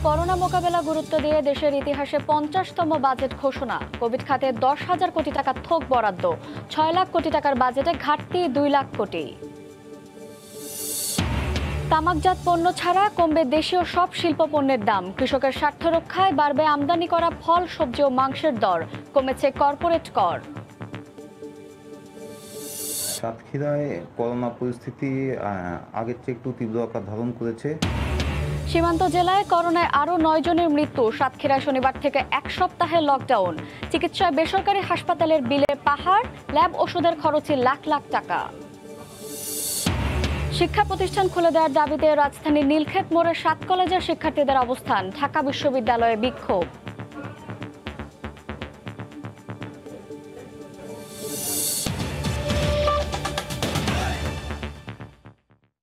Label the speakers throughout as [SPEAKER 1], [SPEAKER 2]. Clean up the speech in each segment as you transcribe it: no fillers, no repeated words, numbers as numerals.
[SPEAKER 1] Corona মোকাবেলা গুরুত্ব দিয়ে দেশের ইতিহাসে 50তম বাজেট ঘোষণা। কোভিড খাতে 10,000 কোটি টাকা থোক বরাদ্দ, 6 লাখ কোটি টাকার বাজেটে ঘাটতি 2 লাখ কোটি। তামাকজাত পণ্য ছাড়া কমবে দেশীয় সব শিল্প পণ্যের দাম। কৃষকের স্বার্থ রক্ষায় বাড়বে আমদানি করা ফল, সবজি ও মাংসের দর। কমেছে কর্পোরেট কর।
[SPEAKER 2] সাতক্ষীরায় করোনা পরিস্থিতি আগের চেয়ে একটু তীব্র আকার ধারণ করেছে।
[SPEAKER 1] সীমান্ত জেলায় করোনায় আরও 9 জনের মৃত্যু। সাতক্ষীরায় শনিবার থেকে 1 সপ্তাহের লকডাউন। চিকিৎসায় বেসরকারি হাসপাতালের বিলে পাহাড়, ল্যাব ওষুধের খরচে লাখ লাখ টাকা। শিক্ষা প্রতিষ্ঠান খুলে দেওয়ার দাবিতে রাজধানীর নীলক্ষেত মোড়ে 7 কলেজের শিক্ষার্থীদের অবস্থান। ঢাকা বিশ্ববিদ্যালয়ে বিক্ষোভ।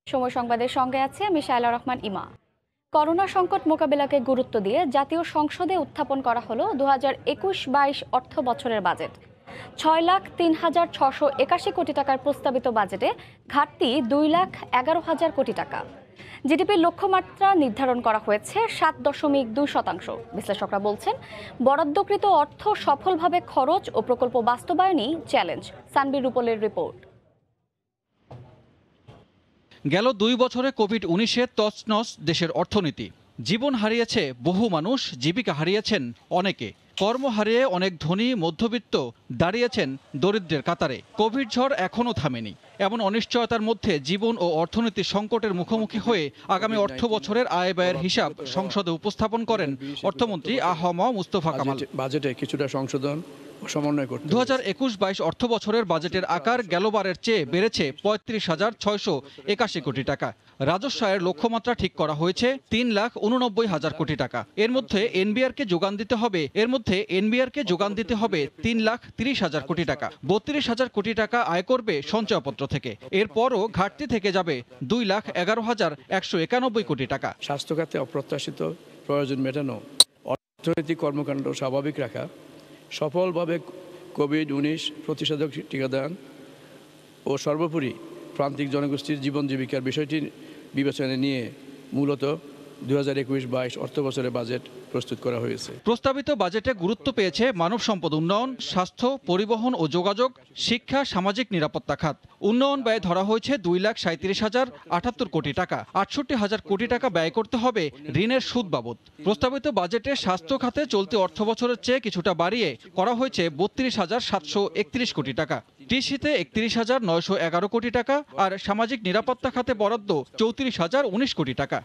[SPEAKER 1] সময় সংবাদের সঙ্গে আছে আমি শায়লা রহমান ইমা। করোনা সংকট মোকাবিলাকে গুরুত্ব দিয়ে জাতীয় সংসদে উত্থাপন করা হলো 2021-22 অর্থ বছরের বাজেট। 6,03,681 কোটি টাকার প্রস্তাবিত বাজেটে ঘাটতি 2,11,000 কোটি টাকা। জিডিপির লক্ষ্যমাত্রা নির্ধারণ করা হয়েছে 7.2%। বিশ্লেষকরা বলছেন, বরাদ্দকৃত অর্থ সফলভাবে খরচ ও প্রকল্প বাস্তবায়নই চ্যালেঞ্জ। সানবির রূপলের রিপোর্ট।
[SPEAKER 3] গেল 2 বছরে কোভিড-19-এ তছনছ দেশের অর্থনীতি। জীবন হারিয়েছে বহু মানুষ, জীবিকা হারিয়েছেন অনেকে। কর্ম হারিয়ে অনেক ধনী মধ্যবিত্ত দাঁড়িয়েছেন দরিদ্রের কাতারে। কোভিড ঝড় এখনও থামেনি। এমন অনিশ্চয়তার মধ্যে জীবন ও অর্থনীতির সংকটের মুখোমুখি হয়ে আগামী অর্থ বছরের আয় ব্যয়ের হিসাব সংসদে উপস্থাপন করেন অর্থমন্ত্রী আ.হ.ম মুস্তফা কামাল।
[SPEAKER 4] বাজেটে কিছুটা সংশোধন
[SPEAKER 3] 2021-22 অর্থ বছরের বাজেটের আকার গেলবারের চেয়ে বেড়েছে 35,681 কোটি টাকা। রাজস্ব আয়ের লক্ষ্যমাত্রা ঠিক করা হয়েছে 3,89,000 কোটি টাকা। এর মধ্যে এনবিআরকে যোগান দিতে হবে 3,30,000 কোটি টাকা। 32,000 কোটি টাকা আয় করবে সঞ্চয়পত্র থেকে। এরপরও ঘাটতি থেকে যাবে 2,11,191 কোটি টাকা।
[SPEAKER 4] স্বাস্থ্য খাতে অপ্রত্যাশিত প্রয়োজন মেটানো, অর্থনৈতিক কর্মকাণ্ড স্বাভাবিক রাখা, সফলভাবে কোভিড-19 প্রতিষেধক টিকাদান ও সর্বোপরি প্রান্তিক জনগোষ্ঠীর জীবন জীবিকার বিষয়টি বিবেচনায় নিয়ে মূলত 2021-22 অর্থ বছরের বাজেট প্রস্তুত করা হয়েছে।
[SPEAKER 3] প্রস্তাবিত বাজেটে গুরুত্ব পেয়েছে মানব সম্পদ উন্নয়ন, স্বাস্থ্য, পরিবহন ও যোগাযোগ, শিক্ষা, সামাজিক নিরাপত্তা খাত। উন্নয়ন ব্যয় ধরা হয়েছে 2,37,078 কোটি টাকা। 68,000 কোটি টাকা ব্যয় করতে হবে ঋণের সুদ বাবদ। প্রস্তাবিত বাজেটে স্বাস্থ্য খাতে চলতি অর্থ বছরের চেয়ে কিছুটা বাড়িয়ে করা হয়েছে 32,731 কোটি টাকা। কৃষিতে 31,911 কোটি টাকা আর সামাজিক নিরাপত্তা খাতে বরাদ্দ 34,019 কোটি টাকা।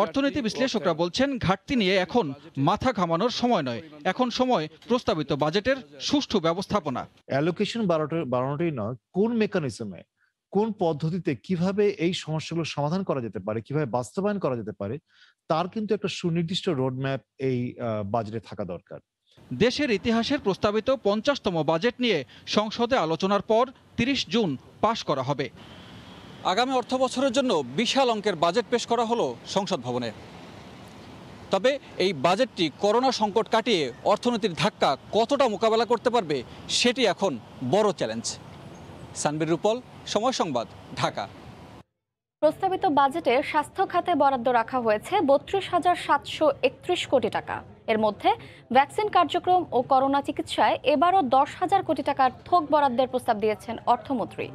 [SPEAKER 3] অর্থনীতি বিশ্লেষকরা বলছেন, ঘাটতি নিয়ে এখন মাথা ঘামানোর সময় নয়, এখন সময় প্রস্তাবিত বাজেটের সুষ্ঠু ব্যবস্থাপনা।
[SPEAKER 5] অ্যালোকেশন বাড়ানোটাই নয়, কোন মেকানিজমে, কোন পদ্ধতিতে কিভাবে এই সমস্যাগুলো সমাধান করা যেতে পারে, কিভাবে বাস্তবায়ন করা যেতে পারে, তার কিন্তু একটা সুনির্দিষ্ট রোডম্যাপ এই বাজেটে থাকা দরকার।
[SPEAKER 3] দেশের ইতিহাসের প্রস্তাবিত 50তম বাজেট নিয়ে সংসদে আলোচনার পর 30 জুন পাশ করা হবে। আগামী অর্থ বছরের জন্য বিশাল অঙ্কের বাজেট পেশ করা হলো সংসদ ভবনে। তবে এই বাজেটটি করোনা সংকট কাটিয়ে অর্থনীতির ধাক্কা কতটা মোকাবেলা করতে পারবে সেটি এখন বড় চ্যালেঞ্জ। সানবির রূপল, সময় সংবাদ, ঢাকা।
[SPEAKER 1] প্রস্তাবিত বাজেটে স্বাস্থ্য খাতে বরাদ্দ রাখা হয়েছে 32,731 কোটি টাকা। এর মধ্যে ভ্যাকসিন কার্যক্রম ও করোনা চিকিৎসায় এবারও 10,000 কোটি টাকার থোক বরাদ্দের প্রস্তাব দিয়েছেন অর্থমন্ত্রী।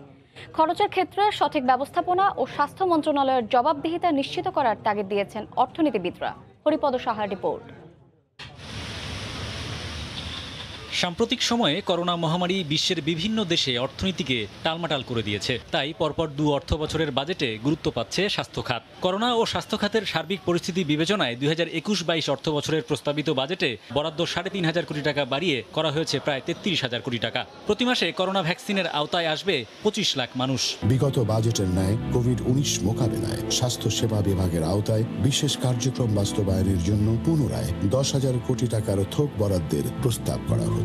[SPEAKER 1] খরচের ক্ষেত্রে সঠিক ব্যবস্থাপনা ও স্বাস্থ্য মন্ত্রণালয়ের জবাবদিহিতা নিশ্চিত করার তাগিদ দিয়েছেন অর্থনীতিবিদরা। হরিপদ সাহার রিপোর্ট।
[SPEAKER 6] সাম্প্রতিক সময়ে করোনা মহামারী বিশ্বের বিভিন্ন দেশে অর্থনীতিকে টালমাটাল করে দিয়েছে। তাই পরপর 2 অর্থ বছরের বাজেটে গুরুত্ব পাচ্ছে স্বাস্থ্য খাত। করোনা ও স্বাস্থ্য খাতের সার্বিক পরিস্থিতি বিবেচনায় 2021-22 অর্থ বছরের প্রস্তাবিত বাজেটে বরাদ্দ 3,500 কোটি টাকা বাড়িয়ে করা হয়েছে প্রায় 33,000 কোটি টাকা। প্রতি মাসে করোনা ভ্যাকসিনের আওতায় আসবে 25 লাখ মানুষ।
[SPEAKER 7] বিগত বাজেটের ন্যায় কোভিড-19 মোকাবেলায় স্বাস্থ্য সেবা বিভাগের আওতায় বিশেষ কার্যক্রম বাস্তবায়নের জন্য পুনরায় 10,000 কোটি টাকার থোক বরাদ্দের প্রস্তাব করা হচ্ছে।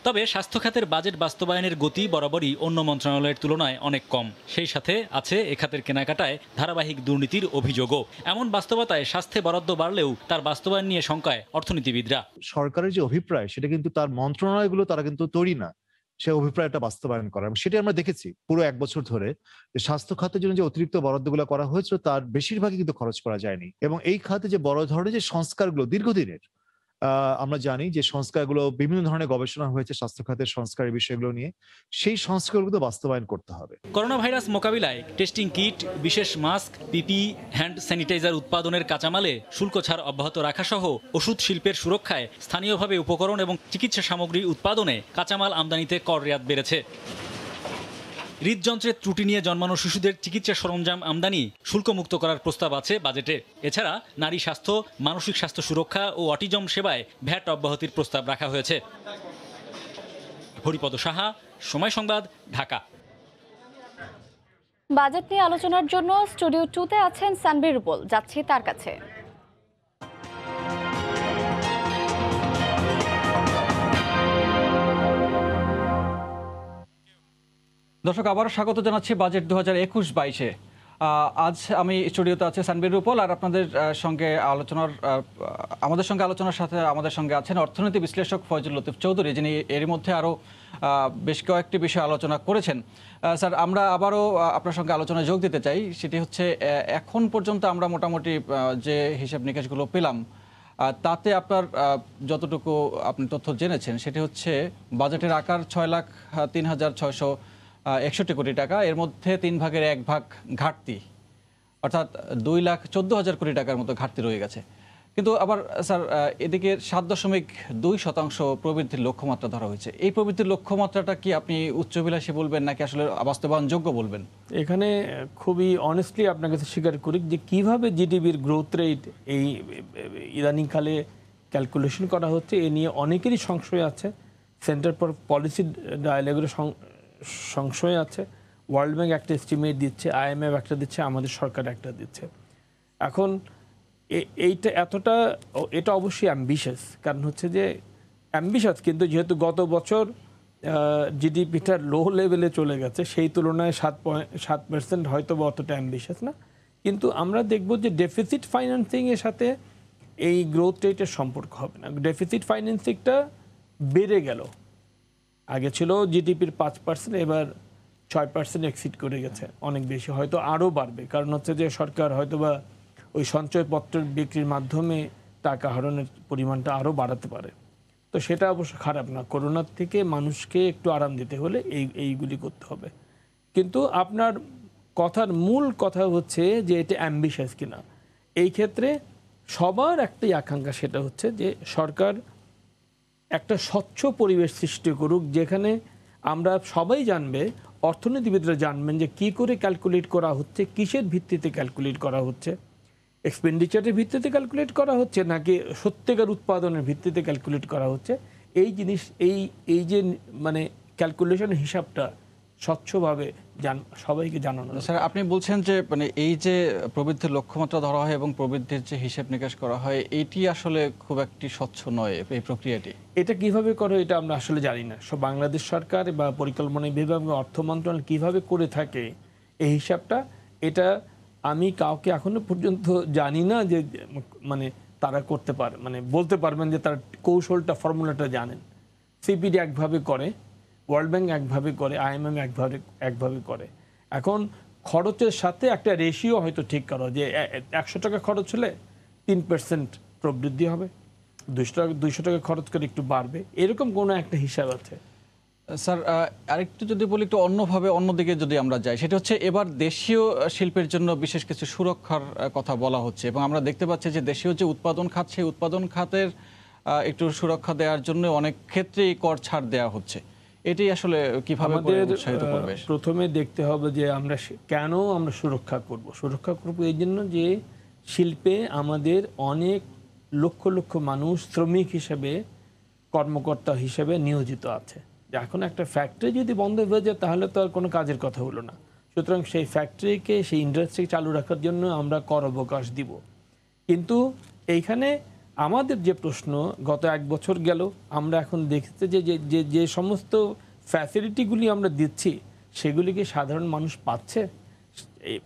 [SPEAKER 6] তবে স্বাস্থ্য খাতের বাজেট বাস্তবায়নের গতি বরাবরই অন্য মন্ত্রণালয়ের তুলনায় অনেক কম। সেই সাথে আছে এ খাতের কেনাকাটায় ধারাবাহিক দুর্নীতির অভিযোগও। এমন বাস্তবতায় স্বাস্থ্যে বরাদ্দ বাড়লেও তার বাস্তবায়ন নিয়ে শঙ্কায় অর্থনীতিবিদরা।
[SPEAKER 5] সরকারের যে অভিপ্রায় সেটা কিন্তু তার মন্ত্রণালয়গুলো তারা কিন্তু তৈরি না, সে অভিপ্রায়টা বাস্তবায়ন করা, এবং সেটি আমরা দেখেছি পুরো 1 বছর ধরে যে স্বাস্থ্য খাতের জন্য যে অতিরিক্ত বরাদ্দগুলো করা হয়েছিল তার বেশিরভাগই কিন্তু খরচ করা যায়নি। এবং এই খাতে যে বড় ধরনের যে সংস্কারগুলো দীর্ঘদিনের, আমরা জানি যে সংস্কারগুলো বিভিন্ন ধরনের গবেষণা হয়েছে স্বাস্থ্য খাতের সংস্কারের বিষয়গুলো নিয়ে, সেই সংস্কারগুলো বাস্তবায়ন করতে হবে।
[SPEAKER 6] করোনা ভাইরাস মোকাবিলায় টেস্টিং কিট, বিশেষ মাস্ক, পিপি, হ্যান্ড স্যানিটাইজার উৎপাদনের কাঁচামালে শুল্ক ছাড় অব্যাহত রাখা সহ ওষুধ শিল্পের সুরক্ষায় স্থানীয়ভাবে উপকরণ এবং চিকিৎসা সামগ্রী উৎপাদনে কাঁচামাল আমদানিতে কর রেয়াত বেড়েছে। হৃদযন্ত্রের ত্রুটি নিয়ে জন্মানো শিশুদের চিকিৎসা সরঞ্জাম আমদানি শুল্কমুক্ত করার প্রস্তাব আছে বাজেটে। এছাড়া নারী স্বাস্থ্য, মানসিক স্বাস্থ্য সুরক্ষা ও অটিজম সেবায় ভ্যাট অব্যাহতির প্রস্তাব রাখা হয়েছে। হরিপদ সাহা, সময় সংবাদ, ঢাকা।
[SPEAKER 1] বাজেট নিয়ে আলোচনার জন্য স্টুডিও 2-তে আছেন সানভীর রুপল, যাচ্ছি তার কাছে।
[SPEAKER 3] দর্শক, আবারও স্বাগত জানাচ্ছি বাজেট 2021-22-এ। আজ আমি স্টুডিওতে আছে সানভীর রুপল, আর আপনাদের সঙ্গে আমাদের সঙ্গে আছেন অর্থনীতি বিশ্লেষক ফয়জুল লতিফ চৌধুরী, যিনি এর মধ্যে আরও বেশ কয়েকটি বিষয়ে আলোচনা করেছেন। স্যার, আমরা আবারও আপনার সঙ্গে আলোচনায় যোগ দিতে চাই। সেটি হচ্ছে, এখন পর্যন্ত আমরা মোটামুটি যে হিসাব নিকাশগুলো পেলাম তাতে আপনার যতটুকু আপনি তথ্য জেনেছেন সেটি হচ্ছে বাজেটের আকার 6,03,661 কোটি টাকা। এর মধ্যে 3 ভাগের 1 ভাগ ঘাটতি, অর্থাৎ 2,14,000 কোটি টাকার মতো ঘাটতি রয়ে গেছে। কিন্তু আবার স্যার, এদিকে 7.2% প্রবৃদ্ধির লক্ষ্যমাত্রা ধরা হয়েছে। এই প্রবৃদ্ধির লক্ষ্যমাত্রাটা কি আপনি উচ্চাভিলাষী বলবেন নাকি আসলে বাস্তবায়নযোগ্য বলবেন?
[SPEAKER 8] এখানে খুবই অনেস্টলি আপনার কাছে স্বীকার করি যে কিভাবে জিডিপির গ্রোথ রেট এই ইদানিংকালে ক্যালকুলেশন করা হচ্ছে, এ নিয়ে অনেকেরই সংশয় আছে। সেন্টার ফর পলিসি ডায়ালগের সংশয় আছে। ওয়ার্ল্ড ব্যাংক একটা এস্টিমেট দিচ্ছে, IMF একটা দিচ্ছে, আমাদের সরকার একটা দিচ্ছে। এখন এটা অবশ্যই অ্যাম্বিশাস, কারণ হচ্ছে যে অ্যাম্বিশাস, কিন্তু যেহেতু গত বছর জিডিপিটা লো লেভেলে চলে গেছে, সেই তুলনায় 7% হয়তো বা অতটা অ্যাম্বিশাস না। কিন্তু আমরা দেখব যে ডেফিসিট ফাইন্যান্সিংয়ের সাথে এই গ্রোথ রেটের সম্পর্ক হবে না। ডেফিসিট ফাইন্যান্সিংটা বেড়ে গেল, আগে ছিল জিডিপির 5%, এবার 6% এক্সিড করে গেছে, অনেক বেশি, হয়তো আরও বাড়বে। কারণ হচ্ছে যে সরকার হয়তো বা ওই সঞ্চয়পত্র বিক্রির মাধ্যমে টাকা হারানোর পরিমাণটা আরও বাড়াতে পারে। তো সেটা অবশ্য খারাপ না। করোনার থেকে মানুষকে একটু আরাম দিতে হলে এইগুলি করতে হবে। কিন্তু আপনার কথার মূল কথা হচ্ছে যে এটা অ্যাম্বিশাস কিনা। এই ক্ষেত্রে সবার একটাই আকাঙ্ক্ষা, সেটা হচ্ছে যে সরকার একটা স্বচ্ছ পরিবেশ সৃষ্টি করুক, যেখানে আমরা সবাই জানবে, অর্থনীতিবিদরা জানবেন যে কি করে ক্যালকুলেট করা হচ্ছে, কিসের ভিত্তিতে ক্যালকুলেট করা হচ্ছে, এক্সপেন্ডিচারের ভিত্তিতে ক্যালকুলেট করা হচ্ছে নাকি সত্যিকার উৎপাদনের ভিত্তিতে ক্যালকুলেট করা হচ্ছে। এই যে মানে ক্যালকুলেশনের হিসাবটা স্বচ্ছভাবে সবাইকে জানানো।
[SPEAKER 3] স্যার, আপনি বলছেন যে মানে এই যে প্রবৃদ্ধির লক্ষ্যমাত্রা ধরা হয় এবং প্রবৃদ্ধির যে হিসাব নিকাশ করা হয়, এটি আসলে খুব একটি স্বচ্ছ নয়, এই প্রক্রিয়াটি।
[SPEAKER 8] এটা কিভাবে করে এটা আমরা আসলে জানি না। বাংলাদেশ সরকার বা পরিকল্পনা বিভাগ, অর্থ মন্ত্রণালয় কিভাবে করে থাকে এই হিসাবটা, এটা আমি কাউকে এখনো পর্যন্ত জানি না যে মানে তারা করতে পারে, মানে বলতে পারবেন যে তার কৌশলটা, ফর্মুলাটা জানেন। সিপিডি একভাবে করে, ওয়ার্ল্ড ব্যাংক একভাবে করে, IMF একভাবে করে। এখন খরচের সাথে একটা রেশিও হয়তো ঠিক করো যে 100 টাকা খরচ হলে 3% প্রবৃদ্ধি হবে, 200 টাকা খরচ করে একটু বাড়বে, এরকম কোনো একটা হিসাব আছে।
[SPEAKER 3] স্যার, আরেকটু যদি বলি, একটু অন্যদিকে যদি আমরা যাই, সেটা হচ্ছে এবার দেশীয় শিল্পের জন্য বিশেষ কিছু সুরক্ষার কথা বলা হচ্ছে, এবং আমরা দেখতে পাচ্ছি যে দেশীয় যে উৎপাদন খাত, সেই উৎপাদন খাতের একটু সুরক্ষা দেওয়ার জন্য অনেক ক্ষেত্রেই কর ছাড় দেওয়া হচ্ছে। এটি আসলে কিভাবে উৎসাহিত করবে?
[SPEAKER 8] প্রথমে দেখতে হবে যে আমরা কেন সুরক্ষা করব এই জন্য যে শিল্পে আমাদের অনেক লক্ষ লক্ষ মানুষ শ্রমিক হিসেবে, কর্মকর্তা হিসেবে নিয়োজিত আছে। এখন একটা ফ্যাক্টরি যদি বন্ধ হয়ে যায় তাহলে তো আর কোনো কাজের কথা হলো না। সুতরাং সেই ফ্যাক্টরিকে, সেই ইন্ডাস্ট্রি চালু রাখার জন্য আমরা কর অবকাশ দিব। কিন্তু এইখানে আমাদের যে প্রশ্ন, গত 1 বছর গেল, আমরা এখন দেখতে যে সমস্ত ফ্যাসিলিটিগুলি আমরা দিচ্ছি সেগুলিকে সাধারণ মানুষ পাচ্ছে?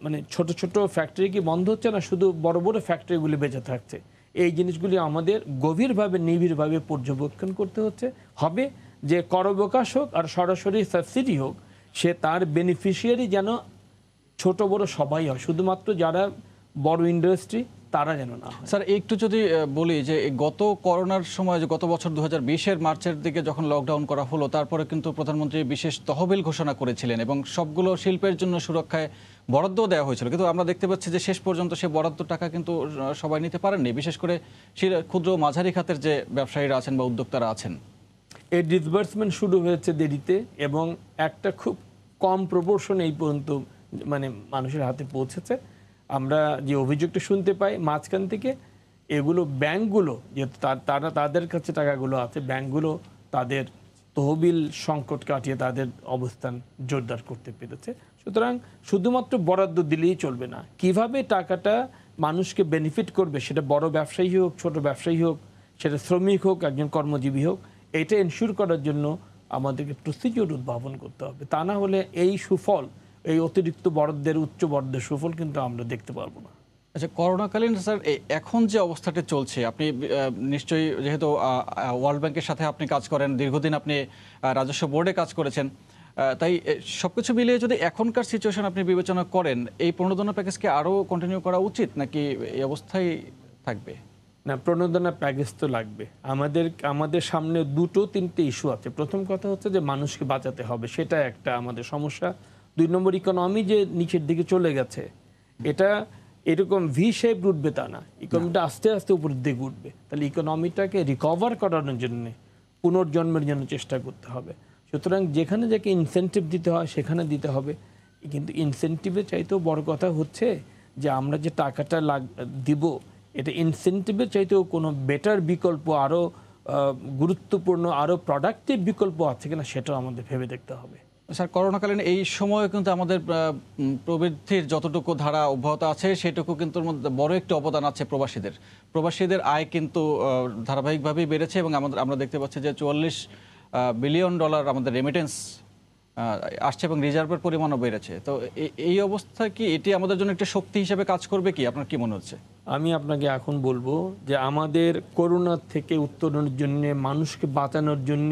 [SPEAKER 8] মানে ছোট ছোট ফ্যাক্টরি কি বন্ধ হচ্ছে না, শুধু বড় বড় ফ্যাক্টরিগুলি বেঁচে থাকছে? এই জিনিসগুলি আমাদের গভীরভাবে, নিবিড়ভাবে পর্যবেক্ষণ করতে হবে। যে করবকাশ হোক আর সরাসরি সাবসিডি হোক, সে তার বেনিফিশিয়ারি যেন ছোট বড় সবাই হয়, শুধুমাত্র যারা বড় ইন্ডাস্ট্রি তারা যেন না হয়।
[SPEAKER 3] স্যার একটু যদি বলি যে গত করোনার সময়, যে গত বছর 2020-এর মার্চের দিকে যখন লকডাউন করা হলো, তারপরে কিন্তু প্রধানমন্ত্রী বিশেষ তহবিল ঘোষণা করেছিলেন এবং সবগুলো শিল্পের জন্য সুরক্ষায় বরাদ্দ দেওয়া হয়েছিল, কিন্তু আমরা দেখতে পাচ্ছি যে শেষ পর্যন্ত সে বরাদ্দ টাকা কিন্তু সবাই নিতে পারেননি, বিশেষ করে ক্ষুদ্র মাঝারি খাতের যে ব্যবসায়ীরা আছেন বা উদ্যোক্তারা আছেন।
[SPEAKER 8] এই ডিসবার্সমেন্ট শুরু হয়েছে দেরিতে এবং একটা খুব কম প্রপোর্শন এই পর্যন্ত মানে মানুষের হাতে পৌঁছেছে। আমরা যে অভিযোগটা শুনতে পাই মাঝখান থেকে, এগুলো ব্যাংকগুলো যেহেতু তারা তাদের কাছে টাকাগুলো আছে, ব্যাংকগুলো তাদের তহবিল সংকট কাটিয়ে তাদের অবস্থান জোরদার করতে পেরেছে। সুতরাং শুধুমাত্র বরাদ্দ দিলেই চলবে না, কিভাবে টাকাটা মানুষকে বেনিফিট করবে, সেটা বড় ব্যবসায়ী হোক, ছোট ব্যবসায়ী হোক, সেটা শ্রমিক হোক, একজন কর্মজীবী হোক, এটা এনশিওর করার জন্য আমাদেরকে প্রসিডিওর উদ্ভাবন করতে হবে। তা না হলে এই সুফল, এই অতিরিক্ত বরাদ্দের, উচ্চ বরাদ্দের সুফল কিন্তু আমরা দেখতে পারবো না।
[SPEAKER 3] আচ্ছা, করোনাকালীন স্যার এখন যে অবস্থাটা চলছে, আপনি নিশ্চয়ই যেহেতু ওয়ার্ল্ড ব্যাংকের সাথে আপনি কাজ করেন, দীর্ঘদিন আপনি রাজস্ব বোর্ডে কাজ করেছেন, তাই সবকিছু মিলিয়ে যদি এখনকার সিচুয়েশন আপনি বিবেচনা করেন, এই প্রণোদনা প্যাকেজকে আরও কন্টিনিউ করা উচিত নাকি এই অবস্থায় থাকবে?
[SPEAKER 8] না, প্রণোদনা প্যাকেজ তো লাগবে। আমাদের সামনে 2-3টে ইস্যু আছে। প্রথম কথা হচ্ছে যে মানুষকে বাঁচাতে হবে, সেটা একটা আমাদের সমস্যা। 2 নম্বর, ইকোনমি যে নিচের দিকে চলে গেছে, এটা এরকম ভি শেপ উঠবে তা না, ইকোনমিটা আস্তে আস্তে উপরের দিকে উঠবে। তাহলে ইকোনমিটাকে রিকভার করানোর জন্য, পুনর্জন্মের জন্য চেষ্টা করতে হবে। সুতরাং যেখানে যাকে ইনসেন্টিভ দিতে হয় সেখানে দিতে হবে, কিন্তু ইনসেন্টিভের চাইতেও বড় কথা হচ্ছে যে আমরা যে টাকাটা দিব, এটা ইনসেন্টিভের চাইতেও কোনো বেটার বিকল্প, আরও গুরুত্বপূর্ণ, আরও প্রোডাক্টিভ বিকল্প আছে কিনা সেটাও আমাদের ভেবে দেখতে হবে।
[SPEAKER 3] স্যার, করোনাকালীন এই সময়ে কিন্তু আমাদের প্রবৃদ্ধির যতটুকু ধারা অব্যাহত আছে, সেটুকু কিন্তু মধ্যে বড় একটি অবদান আছে প্রবাসীদের আয় কিন্তু ধারাবাহিকভাবেই বেড়েছে এবং আমরা দেখতে পাচ্ছি যে $44 বিলিয়ন আমাদের রেমিটেন্স আসছে এবং রিজার্ভের পরিমাণও বেড়েছে। তো এই অবস্থা কি এটি আমাদের জন্য একটা শক্তি হিসেবে কাজ করবে কি, আপনার কি মনে হচ্ছে?
[SPEAKER 8] আমি আপনাকে এখন বলবো যে আমাদের করোনা থেকে উত্তরণের জন্য, মানুষকে বাঁচানোর জন্য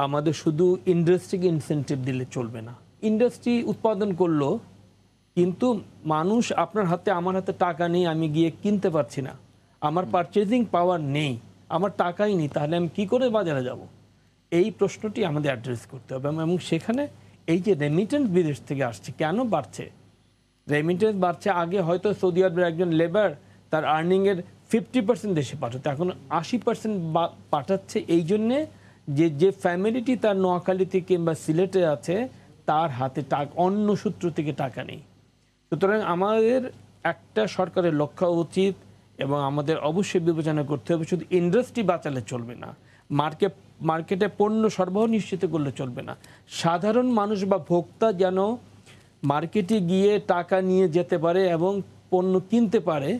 [SPEAKER 8] আমাদের শুধু ইন্ডাস্ট্রিকে ইনসেন্টিভ দিলে চলবে না। ইন্ডাস্ট্রি উৎপাদন করলো, কিন্তু মানুষ, আপনার হাতে আমার হাতে টাকা নেই, আমি গিয়ে কিনতে পারছি না, আমার পারচেজিং পাওয়ার নেই, আমার টাকাই নেই, তাহলে আমি কী করে বাজারে যাব? এই প্রশ্নটি আমাদের অ্যাড্রেস করতে হবে। এবং সেখানে এই যে রেমিটেন্স বিদেশ থেকে আসছে, কেন বাড়ছে? রেমিটেন্স বাড়ছে, আগে হয়তো সৌদি আরবের একজন লেবার তার আর্নিংয়ের 50% দেশে পাঠাতো, এখন 80% পাঠাচ্ছে। এই জন্যে যে ফ্যামিলিটি তার নোয়াখালীতে কিংবা সিলেটে আছে, তার হাতে অন্য সূত্র থেকে টাকা নেই। সুতরাং আমাদের একটা সরকারের লক্ষ্য উচিত, এবং আমাদের অবশ্যই বিবেচনা করতে হবে, শুধু ইন্ডাস্ট্রি বাঁচালে চলবে না, মার্কেটে পণ্য সরবরাহ নিশ্চিত করলে চলবে না। সাধারণ মানুষ বা ভোক্তা যেন মার্কেটে গিয়ে টাকা নিয়ে যেতে পারে এবং পণ্য কিনতে পারে।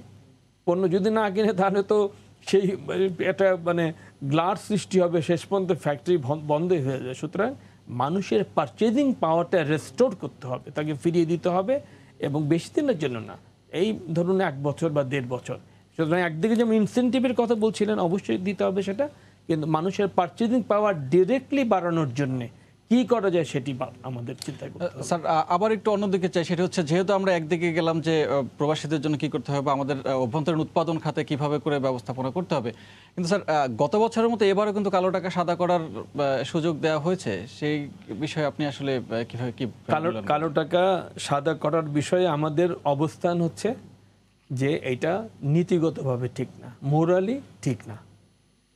[SPEAKER 8] পণ্য যদি না কিনে তাহলে তো সেই এটা মানে গ্লাস সৃষ্টি হবে, শেষ পর্যন্ত ফ্যাক্টরি বন্ধই হয়ে যায়। সুতরাং মানুষের পারচেজিং পাওয়ারটা রেস্টোর করতে হবে, তাকে ফিরিয়ে দিতে হবে, এবং বেশি দিনের জন্য না, এই ধরুন 1 বছর বা 1.5 বছর। সুতরাং একদিকে যেমন ইনসেন্টিভের কথা বলছিলেন, অবশ্যই দিতে হবে সেটা, কিন্তু মানুষের পারচেজিং পাওয়ার ডিরেক্টলি বাড়ানোর জন্যে কি করা যায় সেটি আমাদের চিন্তা করতে হবে।
[SPEAKER 3] স্যার, আবার একটু অন্যদিকে চাই, সেটা হচ্ছে যেহেতু আমরা একদিকে গেলাম যে প্রবাসীদের জন্য কি করতে হবে, আমাদের অভ্যন্তরীণ উৎপাদন খাতে কিভাবে করে ব্যবস্থাপনা করতে হবে, কিন্তু স্যার গত বছরের মতো এবারও কিন্তু কালো টাকা সাদা করার সুযোগ দেওয়া হয়েছে, সেই বিষয়ে আপনি আসলে কিভাবে কি?
[SPEAKER 8] কালো টাকা সাদা করার বিষয়ে আমাদের অবস্থান হচ্ছে যে এটা নীতিগতভাবে ঠিক না, মোরালি ঠিক না।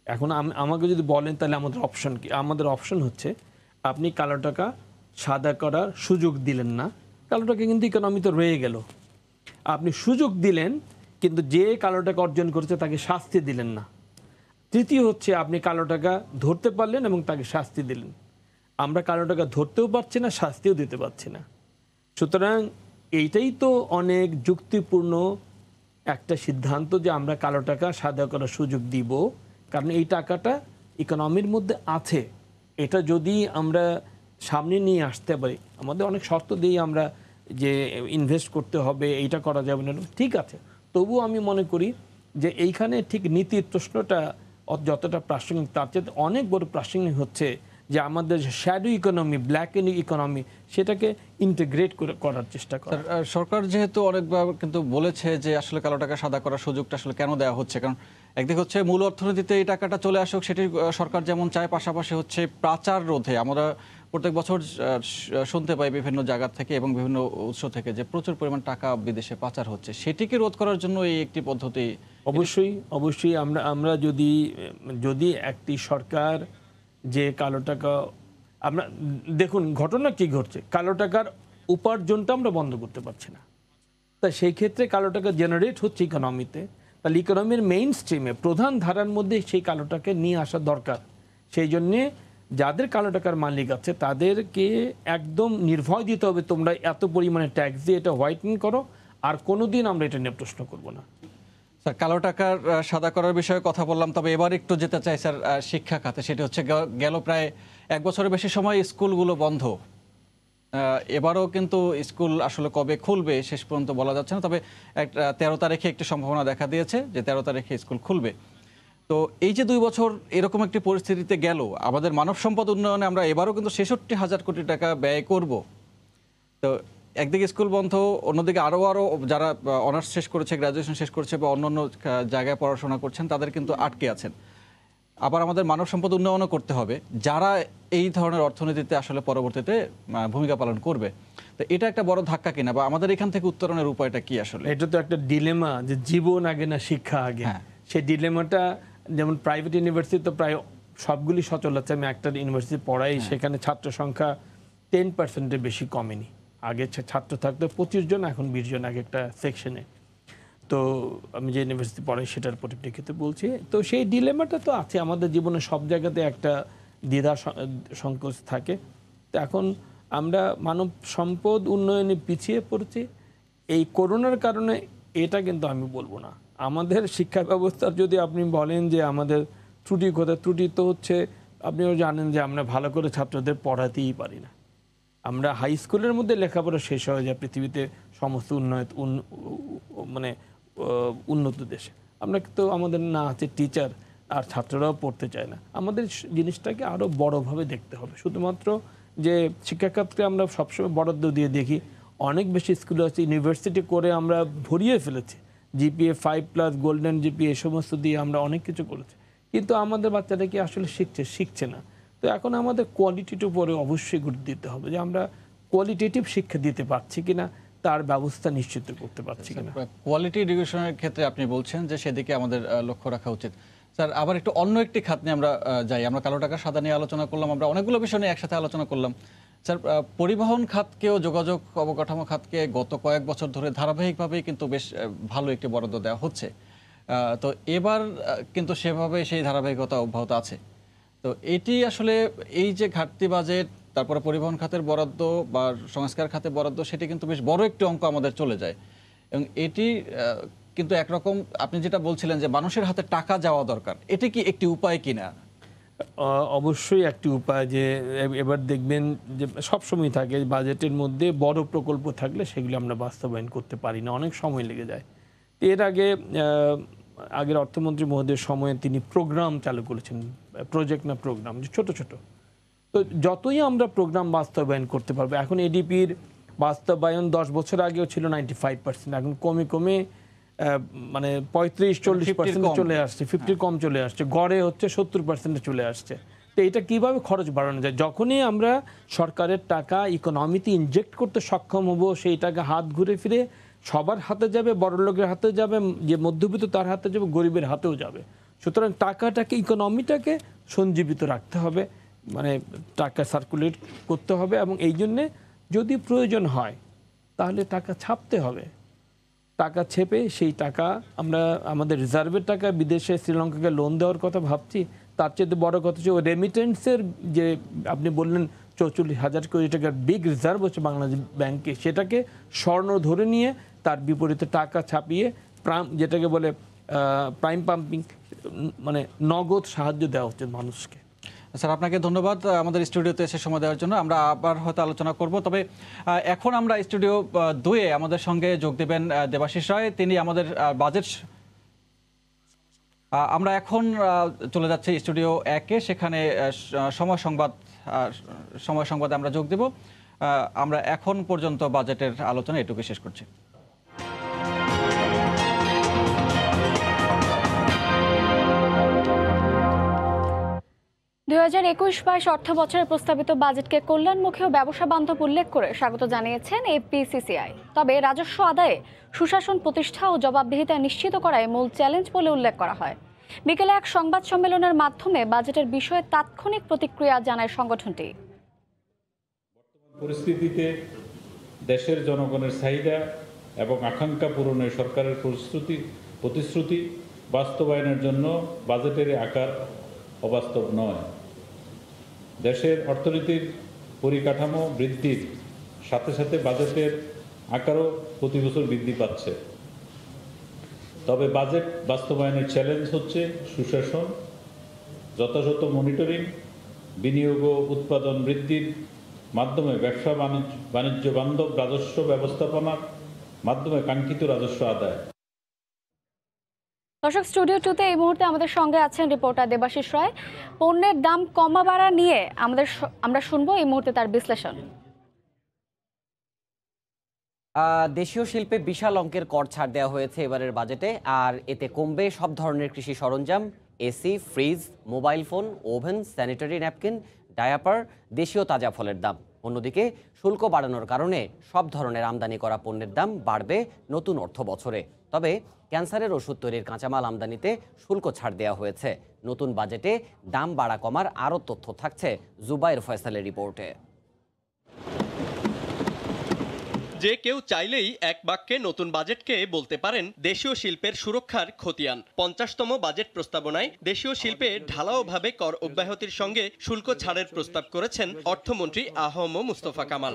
[SPEAKER 8] এখন আমাকে যদি বলেন তাহলে আমাদের অপশন কি? আমাদের অপশন হচ্ছে, আপনি কালো টাকা সাদা করার সুযোগ দিলেন না, কালো টাকা কিন্তু ইকোনমিতে রয়ে গেল। আপনি সুযোগ দিলেন, কিন্তু যে কালো টাকা অর্জন করেছে তাকে শাস্তি দিলেন না। তৃতীয় হচ্ছে, আপনি কালো টাকা ধরতে পারলেন এবং তাকে শাস্তি দিলেন। আমরা কালো টাকা ধরতেও পারছি না, শাস্তিও দিতে পারছি না। সুতরাং এইটাই তো অনেক যুক্তিপূর্ণ একটা সিদ্ধান্ত যে আমরা কালো টাকা সাদা করার সুযোগ দিব, কারণ এই টাকাটা ইকোনমির মধ্যে আছে। এটা যদি আমরা সামনে নিয়ে আসতে পারি, আমাদের অনেক শর্ত দিয়ে আমরা যে ইনভেস্ট করতে হবে, এইটা করা যাবে না, ঠিক আছে, তবুও আমি মনে করি যে এইখানে ঠিক নীতির প্রশ্নটা যতটা প্রাসঙ্গিক, তার চেয়ে অনেক বড় প্রাসঙ্গিক হচ্ছে যে আমাদের শ্যাডো ইকোনমি, ব্ল্যাক ইকোনমি, সেটাকে ইন্টিগ্রেট করার চেষ্টা করা।
[SPEAKER 3] সরকার যেহেতু অনেকবার কিন্তু বলেছে যে আসলে কালো টাকা সাদা করার সুযোগটা আসলে কেন দেওয়া হচ্ছে, কারণ একদিকে হচ্ছে মূল অর্থনীতিতে এই টাকাটা চলে আসুক সেটি সরকার যেমন চায়, পাশাপাশি হচ্ছে পাচার রোধে আমরা প্রত্যেক বছর শুনতে পাই বিভিন্ন জায়গা থেকে এবং বিভিন্ন উৎস থেকে যে প্রচুর পরিমাণ টাকা বিদেশে পাচার হচ্ছে, সেটিকে রোধ করার জন্য এই একটি পদ্ধতি।
[SPEAKER 8] অবশ্যই আমরা যদি একটি সরকার যে কালো টাকা, আমরা দেখুন ঘটনা কি ঘটছে, কালো টাকার উপার্জনটা আমরা বন্ধ করতে পারছি না, তা সেই ক্ষেত্রে কালো টাকা জেনারেট হচ্ছে ইকোনমিতে, তাহলে ইকোনমির মেইন স্ট্রিমে প্রধান ধারার মধ্যে সেই কালো টাকা নিয়ে আসা দরকার। সেই জন্যে যাদের কালো টাকার মালিক আছে তাদেরকে একদম নির্ভয় দিতে হবে, তোমরা এত পরিমাণে ট্যাক্স দিয়ে এটা হোয়াইটেন করো, আর কোনোদিন আমরা এটা নিয়ে প্রশ্ন করবো না।
[SPEAKER 3] স্যার, কালো টাকার সাদা করার বিষয়ে কথা বললাম, তবে এবার একটু যেতে চাই স্যার শিক্ষা খাতে। সেটি হচ্ছে গেল প্রায় 1 বছরের বেশি সময় স্কুলগুলো বন্ধ। এবারও কিন্তু স্কুল আসলে কবে খুলবে শেষ পর্যন্ত বলা যাচ্ছে না, তবে 13 তারিখে একটি সম্ভাবনা দেখা দিয়েছে যে 13 তারিখে স্কুল খুলবে। তো এই যে 2 বছর এরকম একটি পরিস্থিতিতে গেল, আমাদের মানব সম্পদ উন্নয়নে আমরা এবারও কিন্তু 66,000 কোটি টাকা ব্যয় করব। তো একদিকে স্কুল বন্ধ, অন্যদিকে আরও যারা অনার্স শেষ করেছে, গ্র্যাজুয়েশন শেষ করেছে বা অন্যান্য জায়গায় পড়াশোনা করছেন তাদের কিন্তু আটকে আছেন। আবার আমাদের মানব সম্পদ উন্নয়নও করতে হবে, যারা এই ধরনের অর্থনীতিতে আসলে পরবর্তীতে ভূমিকা পালন করবে। তো এটা একটা বড় ধাক্কা কিনা, বা আমাদের এখান থেকে উত্তরণের উপায়টা কি আসলে?
[SPEAKER 8] এটা তো একটা ডিলেমা যে জীবন আগে না শিক্ষা আগে। সেই ডিলেমাটা, যেমন প্রাইভেট ইউনিভার্সিটি তো প্রায় সবগুলি সচল আছে। আমি একটা ইউনিভার্সিটি পড়াই, সেখানে ছাত্র সংখ্যা 10%-এর বেশি কমেনি। আগে ছাত্র থাকতো 25 জন, এখন 20 জন এক একটা সেকশনে। তো আমি যে ইউনিভার্সিটি পড়াই সেটার পরিপ্রেক্ষিতে বলছি। তো সেই ডিলেমাটা তো আছে আমাদের জীবনে, সব জায়গাতে একটা দ্বিধা সংকোচ থাকে। তো এখন আমরা মানব সম্পদ উন্নয়নে পিছিয়ে পড়ছি এই করোনার কারণে, এটা কিন্তু আমি বলবো না। আমাদের শিক্ষা ব্যবস্থার যদি আপনি বলেন যে আমাদের ত্রুটি কোথায়, ত্রুটি তো হচ্ছে আপনিও জানেন যে আমরা ভালো করে ছাত্রদের পড়াতেই পারি না। আমরা হাই স্কুলের মধ্যে লেখাপড়া শেষ হয়ে যায় পৃথিবীতে সমস্ত উন্নত দেশে। আমরা তো আমাদের না আছে টিচার, আর ছাত্ররাও পড়তে চায় না। আমাদের জিনিসটাকে আরও বড়োভাবে দেখতে হবে। শুধুমাত্র যে শিক্ষা খাতকে আমরা সবসময় বরাদ্দ দিয়ে দেখি, অনেক বেশি স্কুল আছে, ইউনিভার্সিটি করে আমরা ভরিয়ে ফেলেছি, জিপিএ 5+, গোল্ডেন জিপিএ, এই সমস্ত দিয়ে আমরা অনেক কিছু করেছি, কিন্তু আমাদের বাচ্চারা কি আসলে শিখছে না। তো এখন আমাদের কোয়ালিটির উপরে অবশ্যই গুরুত্ব দিতে হবে, যে আমরা কোয়ালিটেটিভ শিক্ষা দিতে পারছি কিনা, তার ব্যবস্থা নিশ্চিত করতে পারছি কিনা।
[SPEAKER 3] কোয়ালিটি এডুকেশনের ক্ষেত্রে আপনি বলছেন যে সেদিকে আমাদের লক্ষ্য রাখা উচিত। স্যার, আবার একটু অন্য একটি খাত নিয়ে আমরা যাই। আমরা কালো টাকা সাদা নিয়ে আলোচনা করলাম, আমরা অনেকগুলো বিষয় নিয়ে একসাথে আলোচনা করলাম। স্যার, পরিবহন খাতকেও, যোগাযোগ অবকাঠামো খাতকে গত কয়েক বছর ধরে ধারাবাহিকভাবেই কিন্তু বেশ ভালো একটি বরাদ্দ দেওয়া হচ্ছে। তো এবার কিন্তু সেভাবে সেই ধারাবাহিকতা অব্যাহত আছে। তো এটি আসলে এই যে ঘাটতি বাজেট, তারপরে পরিবহন খাতের বরাদ্দ বা সংস্কার খাতে বরাদ্দ, সেটি কিন্তু বেশ বড় একটি অঙ্ক আমাদের চলে যায়। এবং এটি কিন্তু একরকম আপনি যেটা বলছিলেন যে মানুষের হাতে টাকা যাওয়া দরকার, এটি কি একটি উপায় কিনা?
[SPEAKER 8] অবশ্যই একটি উপায়। যে এবার দেখবেন যে সবসময় থাকে বাজেটের মধ্যে বড় প্রকল্প থাকলে সেগুলো আমরা বাস্তবায়ন করতে পারি না, অনেক সময় লেগে যায়। এর আগের অর্থমন্ত্রী মহোদয়ের সময়ে তিনি প্রোগ্রাম চালু করেছেন, প্রজেক্ট না প্রোগ্রাম, যে ছোট ছোট। তো যতই আমরা প্রোগ্রাম বাস্তবায়ন করতে পারবো, এখন এডিপির বাস্তবায়ন 10 বছর আগেও ছিল 95%, এখন কমে কমে মানে 35-40% চলে আসছে, 50 কম চলে আসছে, গড়ে হচ্ছে 70% চলে আসছে। তো এটা কিভাবে খরচ বাড়ানো যায়? যখনই আমরা সরকারের টাকা ইকোনমিতে ইনজেক্ট করতে সক্ষম হব, সেই টাকা হাত ঘুরে ফিরে সবার হাতে যাবে, বড় লোকের হাতে যাবে, যে মধ্যবিত্ত তার হাতে যাবে, গরিবের হাতেও যাবে। সুতরাং টাকাটাকে, ইকোনমিটাকে সঞ্জীবিত রাখতে হবে, মানে টাকা সার্কুলেট করতে হবে। এবং এই জন্যে যদি প্রয়োজন হয় তাহলে টাকা ছাপতে হবে, টাকা ছেপে সেই টাকা আমরা আমাদের রিজার্ভের টাকা বিদেশে শ্রীলঙ্কাকে লোন দেওয়ার কথা ভাবছি। তার চেয়ে বড় কথা হচ্ছে ও রেমিটেন্সের যে আপনি বললেন 44,000 কোটি টাকার বিগ রিজার্ভ হচ্ছে বাংলাদেশ ব্যাংকে, সেটাকে স্বর্ণ ধরে নিয়ে তার বিপরীতে টাকা ছাপিয়ে যেটাকে বলে প্রাইম পাম্পিং, মানে নগদ সাহায্য দেওয়া হচ্ছে মানুষকে।
[SPEAKER 3] স্যার, আপনাকে ধন্যবাদ আমাদের স্টুডিওতে এসে সময় দেওয়ার জন্য। আমরা আবার হয়তো আলোচনা করব, তবে এখন আমরা স্টুডিও 2-এ আমাদের সঙ্গে যোগ দেবেন দেবাশিস রায়, তিনি আমাদের বাজেট। আমরা এখন চলে যাচ্ছি স্টুডিও 1-এ, সেখানে সময় সংবাদ সময় সংবাদে আমরা যোগ দেব। আমরা এখন পর্যন্ত বাজেটের আলোচনা এটুকু শেষ করছি।
[SPEAKER 1] 2021-22 অর্থ বছরের প্রস্তাবিত বাজেটকে কল্যাণমুখী ও ব্যবসা বান্ধব উল্লেখ করে স্বাগত জানিয়েছেন এপিসিসিআই। তবে রাজস্ব আদায়ে সুশাসন প্রতিষ্ঠা ও জবাবদিহিতা নিশ্চিত করাই মূল চ্যালেঞ্জ বলে উল্লেখ করা হয়। বিকেলে এক সংবাদ সম্মেলনের মাধ্যমে বাজেটের বিষয়ে তাৎক্ষণিক প্রতিক্রিয়া জানায় সংগঠনটি।
[SPEAKER 9] পরিস্থিতিতে দেশের জনগণের চাহিদা এবং আকাঙ্ক্ষা পূরণে সরকারের প্রতিশ্রুতি বাস্তবায়নের জন্য বাজেটের আকার অবাস্তব নয়। দেশের অর্থনীতির পরিকাঠামো বৃদ্ধির সাথে সাথে বাজেটের আকারও প্রতি বছর বৃদ্ধি পাচ্ছে। তবে বাজেট বাস্তবায়নের চ্যালেঞ্জ হচ্ছে সুশাসন, যথাযথ মনিটরিং, বিনিয়োগ ও উৎপাদন বৃদ্ধির মাধ্যমে ব্যবসা বাণিজ্য বান্ধব রাজস্ব ব্যবস্থাপনার মাধ্যমে কাঙ্ক্ষিত রাজস্ব আদায়।
[SPEAKER 1] দর্শক, স্টুডিও 2-তে এই মুহূর্তে আমাদের সঙ্গে আছেন রিপোর্টার দেবাশিস রায়। পণ্যের দাম কমা বাড়া নিয়ে আমরা শুনবো এই মুহূর্তে তার বিশ্লেষণ।
[SPEAKER 10] দেশীয় শিল্পে বিশাল অঙ্কের কর ছাড় দেওয়া হয়েছে এবারের বাজেটে, আর এতে কমবে সব ধরনের কৃষি সরঞ্জাম, AC, fridge, mobile phone, oven, sanitary napkin, diaper, দেশীয় তাজা ফলের দাম। অন্যদিকে শুল্ক বাড়ানোর কারণে সব ধরনের আমদানি করা পণ্যের দাম বাড়বে নতুন অর্থ বছরে। তবে ক্যান্সারের ওষুধ তৈরির কাঁচামাল আমদানিতে শুল্ক ছাড় দেওয়া হয়েছে। নতুন বাজেটে দাম বাড়া কমার আরও তথ্য থাকছে জুবাইর ফয়সালের রিপোর্টে।
[SPEAKER 11] যে কেউ চাইলেই এক বাক্যে নতুন বাজেটকে বলতে পারেন দেশীয় শিল্পের সুরক্ষার খতিয়ান। 50তম বাজেট প্রস্তাবনায় দেশীয় শিল্পে ঢালাওভাবে কর অব্যাহতির সঙ্গে শুল্ক ছাড়ের প্রস্তাব করেছেন অর্থমন্ত্রী আ.হ.ম মুস্তফা কামাল।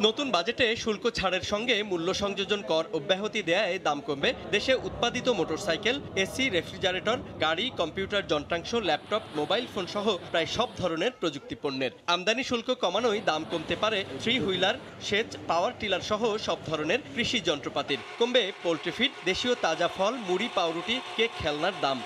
[SPEAKER 11] নতুন বাজেটে শুল্ক ছাড়ের সঙ্গে মূল্য সংযোজন কর অব্যাহতি দেয়ায় দাম কমবে দেশে উৎপাদিত মোটরসাইকেল, এসি, রেফ্রিজারেটর, গাড়ি, কম্পিউটার যন্ত্রাংশ, ল্যাপটপ, মোবাইল ফোন সহ প্রায় সব ধরনের প্রযুক্তি পণ্যের। আমদানি শুল্ক কমানোয় দাম কমতে পারে থ্রি হুইলার, সেচ, পাওয়ার টিলার সহ সব ধরনের কৃষি যন্ত্রপাতির। কমবে পোল্ট্রি ফিড, দেশীয় তাজা ফল, মুড়ি, পাউরুটি, কেক, খেলনার দাম।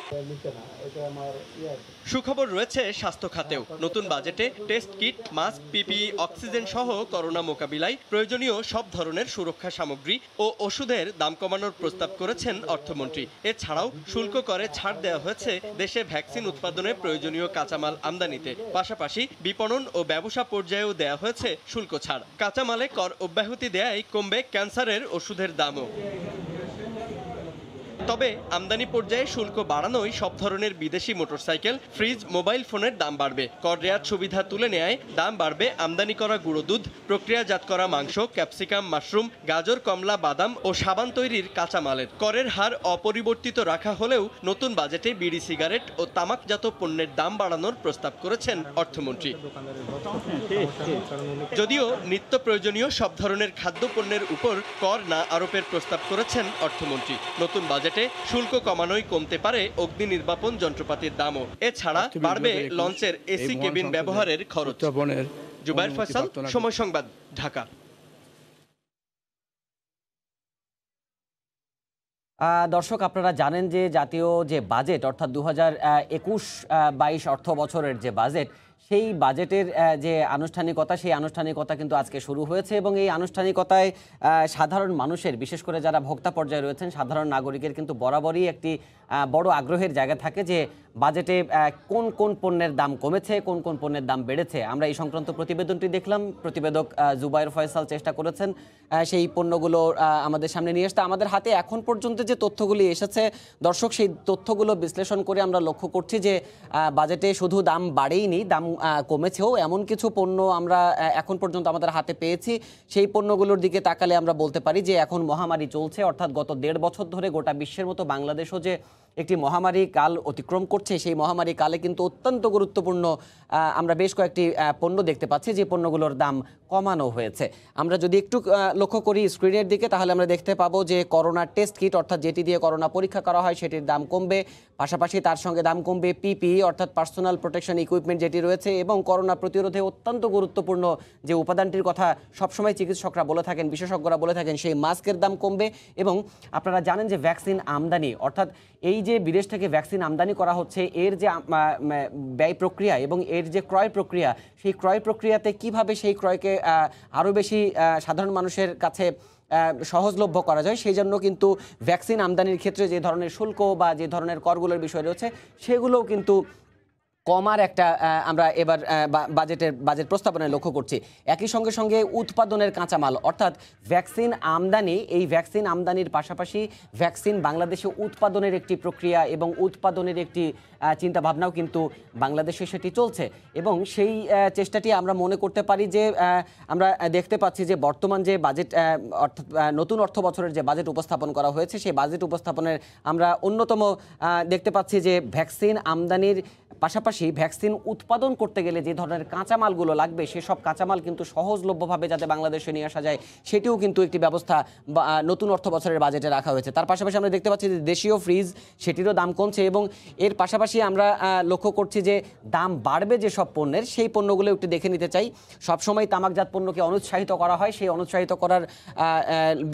[SPEAKER 11] সুখবর রয়েছে স্বাস্থ্য খাতেও। নতুন বাজেটে test kit, mask, PPE, oxygen সহ করোনা মোকাবিলায় প্রয়োজনীয় সব ধরনের সুরক্ষা সামগ্রী ও ওষুধের দাম কমানোর প্রস্তাব করেছেন অর্থমন্ত্রী। এছাড়াও শুল্ক করে ছাড় দেওয়া হয়েছে দেশে ভ্যাকসিন উৎপাদনে প্রয়োজনীয় কাঁচামাল আমদানিতে। পাশাপাশি বিপণন ও ব্যবসা পর্যায়েও দেওয়া হয়েছে শুল্ক ছাড়। কাঁচামালে কর অব্যাহতি দেয়ায় কমবে ক্যান্সারের ওষুধের দামও। তবে আমদানি পর্যায়ে শুল্ক বাড়ানোয় সব ধরনের বিদেশি মোটরসাইকেল, ফ্রিজ, মোবাইল ফোনের দাম বাড়বে। কর রেয়াত সুবিধা তুলে নেয় দাম বাড়বে আমদানি করা গুঁড়ো দুধ, প্রক্রিয়াজাত করা মাংস, ক্যাপসিকাম, মাশরুম, গাজর, কমলা, বাদাম ও সাবান তৈরির কাঁচামালের। করের হার অপরিবর্তিত রাখা হলেও নতুন বাজেটে বিড়ি, সিগারেট ও তামাকজাত পণ্যের দাম বাড়ানোর প্রস্তাব করেছেন অর্থমন্ত্রী। যদিও নিত্য প্রয়োজনীয় সব ধরনের খাদ্যপণ্যের উপর কর না আরোপের প্রস্তাব করেছেন অর্থমন্ত্রী। নতুন বাজেটে শুল্ক কমানোয় কমতে পারে অগ্নি নির্বাপন যন্ত্রপাতির দামও। এছাড়া বাড়বে লঞ্চের এসি কেবিন ব্যবহারের খরচ। জুবাইর ফয়সাল, সময় সংবাদ, ঢাকা।
[SPEAKER 10] দর্শক, আপনারা জানেন যে জাতীয় যে বাজেট অর্থাৎ 2021-22 অর্থ বছরের যে বাজেট, সেই বাজেটের যে আনুষ্ঠানিকতা, সেই আনুষ্ঠানিকতা কিন্তু আজকে শুরু হয়েছে এবং এই আনুষ্ঠানিকতায় সাধারণ মানুষের, বিশেষ করে যারা ভোক্তা পর্যায়ে রয়েছেন সাধারণ নাগরিকের কিন্তু বরাবরই একটি বড় আগ্রহের জায়গা থাকে যে বাজেটে কোন কোন পণ্যের দাম কমেছে, কোন কোন পণ্যের দাম বেড়েছে। আমরা এই সংক্রান্ত প্রতিবেদনটি দেখলাম। প্রতিবেদক জুবাইর ফয়সাল চেষ্টা করেছেন সেই পণ্যগুলো আমাদের সামনে নিয়ে আসতে। আমাদের হাতে এখন পর্যন্ত যে তথ্যগুলি এসেছে দর্শক, সেই তথ্যগুলো বিশ্লেষণ করে আমরা লক্ষ্য করছি যে বাজেটে শুধু দাম বাড়েইনি, দাম কমেছেও। এমন কিছু পণ্য আমরা এখন পর্যন্ত আমাদের হাতে পেয়েছি। সেই পণ্যগুলোর দিকে তাকালে আমরা বলতে পারি যে এখন মহামারী চলছে, অর্থাৎ গত 1.5 বছর ধরে গোটা বিশ্বের মতো বাংলাদেশও যে একটি মহামারী কাল অতিক্রম করছে, সেই মহামারী কালে কিন্তু অত্যন্ত গুরুত্বপূর্ণ আমরা বেশ কয়েকটি পণ্য দেখতে পাচ্ছি যে পণ্যগুলোর দাম কমানো হয়েছে। আমরা যদি একটু লক্ষ্য করি স্ক্রিনের দিকে, তাহলে আমরা দেখতে পাবো যে করোনা টেস্ট কিট অর্থাৎ যেটি দিয়ে করোনা পরীক্ষা করা হয় সেটির দাম কমবে। পাশাপাশি তার সঙ্গে দাম কমবে পিপিই অর্থাৎ পার্সোনাল প্রোটেকশন ইকুইপমেন্ট যেটি রয়েছে, এবং করোনা প্রতিরোধে অত্যন্ত গুরুত্বপূর্ণ যে উপাদানটির কথা সবসময় চিকিৎসকরা বলে থাকেন, বিশেষজ্ঞরা বলে থাকেন, সেই মাস্কের দাম কমবে। এবং আপনারা জানেন যে ভ্যাকসিন আমদানি অর্থাৎ এই যে বিদেশ থেকে ভ্যাকসিন আমদানি করা হচ্ছে এর যে ব্যয় প্রক্রিয়া এবং এর যে ক্রয় প্রক্রিয়া, সেই ক্রয় প্রক্রিয়াতে কিভাবে সেই ক্রয়কে আরও বেশি সাধারণ মানুষের কাছে সহজলভ্য করা যায়, সেই জন্য কিন্তু ভ্যাকসিন আমদানির ক্ষেত্রে যে ধরনের শুল্ক বা যে ধরনের করগুলোর বিষয় রয়েছে সেগুলোও কিন্তু কমার একটা আমরা এবার বাজেট প্রস্তাবনায় লক্ষ্য করছি। একই সঙ্গে সঙ্গে উৎপাদনের কাঁচামাল অর্থাৎ ভ্যাকসিন আমদানি, এই ভ্যাকসিন আমদানির পাশাপাশি ভ্যাকসিন বাংলাদেশে উৎপাদনের একটি প্রক্রিয়া এবং উৎপাদনের একটি চিন্তা ভাবনাও কিন্তু বাংলাদেশে সেটি চলছে এবং সেই চেষ্টাটি আমরা মনে করতে পারি যে আমরা দেখতে পাচ্ছি যে বর্তমান যে বাজেট অর্থাৎ নতুন অর্থ বছরের যে বাজেট উপস্থাপন করা হয়েছে সেই বাজেট উপস্থাপনের আমরা অন্যতম দেখতে পাচ্ছি যে ভ্যাকসিন আমদানির পাশাপাশি ভ্যাকসিন উৎপাদন করতে গেলে যে ধরনের কাঁচামালগুলো লাগবে সেসব কাঁচামাল কিন্তু সহজলভ্যভাবে যাতে বাংলাদেশে নিয়ে আসা যায় সেটিও কিন্তু একটি ব্যবস্থা নতুন অর্থ বছরের বাজেটে রাখা হয়েছে। তার পাশাপাশি আমরা দেখতে পাচ্ছি যে দেশীয় ফ্রিজ সেটিরও দাম কমছে এবং এর পাশাপাশি আমরা লক্ষ্য করছি যে দাম বাড়বে যেসব পণ্যের সেই পণ্যগুলো একটু দেখে নিতে চাই। সবসময় তামাকজাত পণ্যকে অনুৎসাহিত করা হয়, সেই অনুৎসাহিত করার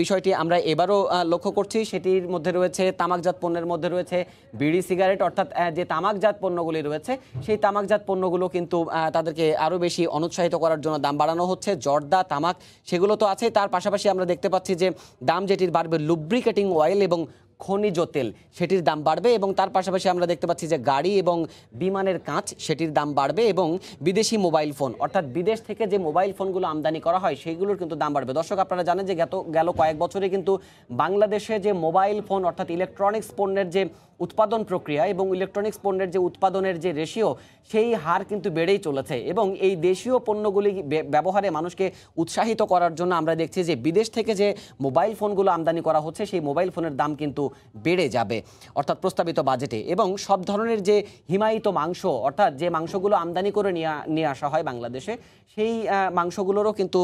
[SPEAKER 10] বিষয়টি আমরা এবারও লক্ষ্য করছি। সেটির মধ্যে রয়েছে তামাকজাত পণ্যের মধ্যে রয়েছে বিড়ি, সিগারেট অর্থাৎ যে তামাকজাত পণ্যগুলি রয়েছে সেই তামাকজাত পণ্যগুলো কিন্তু তাদেরকে আরও বেশি অনুৎসাহিত করার জন্য দাম বাড়ানো হচ্ছে। জর্দা, তামাক সেগুলো তো আছে, তার পাশাপাশি আমরা দেখতে পাচ্ছি যে দাম যেটির বাড়বে লুব্রিকেটিং অয়েল এবং খনিজ তেল সেটির দাম বাড়বে এবং তার পাশাপাশি আমরা দেখতে পাচ্ছি যে গাড়ি এবং বিমানের কাঁচ সেটির দাম বাড়বে এবং বিদেশি মোবাইল ফোন অর্থাৎ বিদেশ থেকে যে মোবাইল ফোনগুলো আমদানি করা হয় সেইগুলোর কিন্তু দাম বাড়বে। দর্শক আপনারা জানেন যে গেল কয়েক বছরে কিন্তু বাংলাদেশে যে মোবাইল ফোন অর্থাৎ ইলেকট্রনিক্স পণ্যের যে উৎপাদন প্রক্রিয়া এবং ইলেকট্রনিক্স পণ্যের যে উৎপাদনের যে রেশিও সেই হার কিন্তু বেড়েই চলেছে এবং এই দেশীয় পণ্যগুলি ব্যবহারে মানুষকে উৎসাহিত করার জন্য আমরা দেখছি যে বিদেশ থেকে যে মোবাইল ফোনগুলো আমদানি করা হচ্ছে সেই মোবাইল ফোনের দাম কিন্তু বেড়ে যাবে অর্থাৎ প্রস্তাবিত বাজেটে এবং সব ধরনের যে হিমায়িত মাংস অর্থাৎ যে মাংসগুলো আমদানি করে নিয়ে আসা হয় বাংলাদেশে সেই মাংসগুলোরও কিন্তু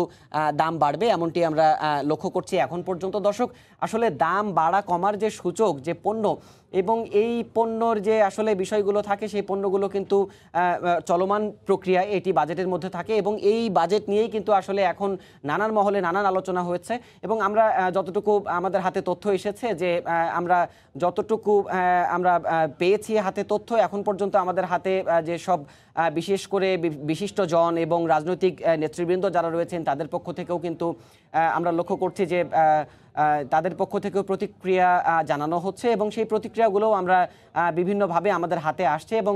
[SPEAKER 10] দাম বাড়বে এমনটি আমরা লক্ষ্য করছি এখন পর্যন্ত। দর্শক আসলে দাম বাড়া কমার যে সূচক যে পণ্য এবং এই পণ্যর যে আসলে বিষয়গুলো থাকে সেই পণ্যগুলো কিন্তু চলমান প্রক্রিয়া এটি বাজেটের মধ্যে থাকে এবং এই বাজেট নিয়েই কিন্তু আসলে এখন নানান মহলে নানান আলোচনা হয়েছে এবং আমরা যতটুকু আমাদের হাতে তথ্য এসেছে যে আমরা যতটুকু আমরা পেয়েছি হাতে তথ্য এখন পর্যন্ত আমাদের হাতে যে সব বিশেষ করে বিশিষ্টজন এবং রাজনৈতিক নেতৃবৃন্দ যারা রয়েছেন তাদের পক্ষ থেকেও কিন্তু আমরা লক্ষ্য করছি যে তাদের পক্ষ থেকেও প্রতিক্রিয়া জানানো হচ্ছে এবং সেই প্রতিক্রিয়াগুলোও আমরা বিভিন্নভাবে আমাদের হাতে আসছে এবং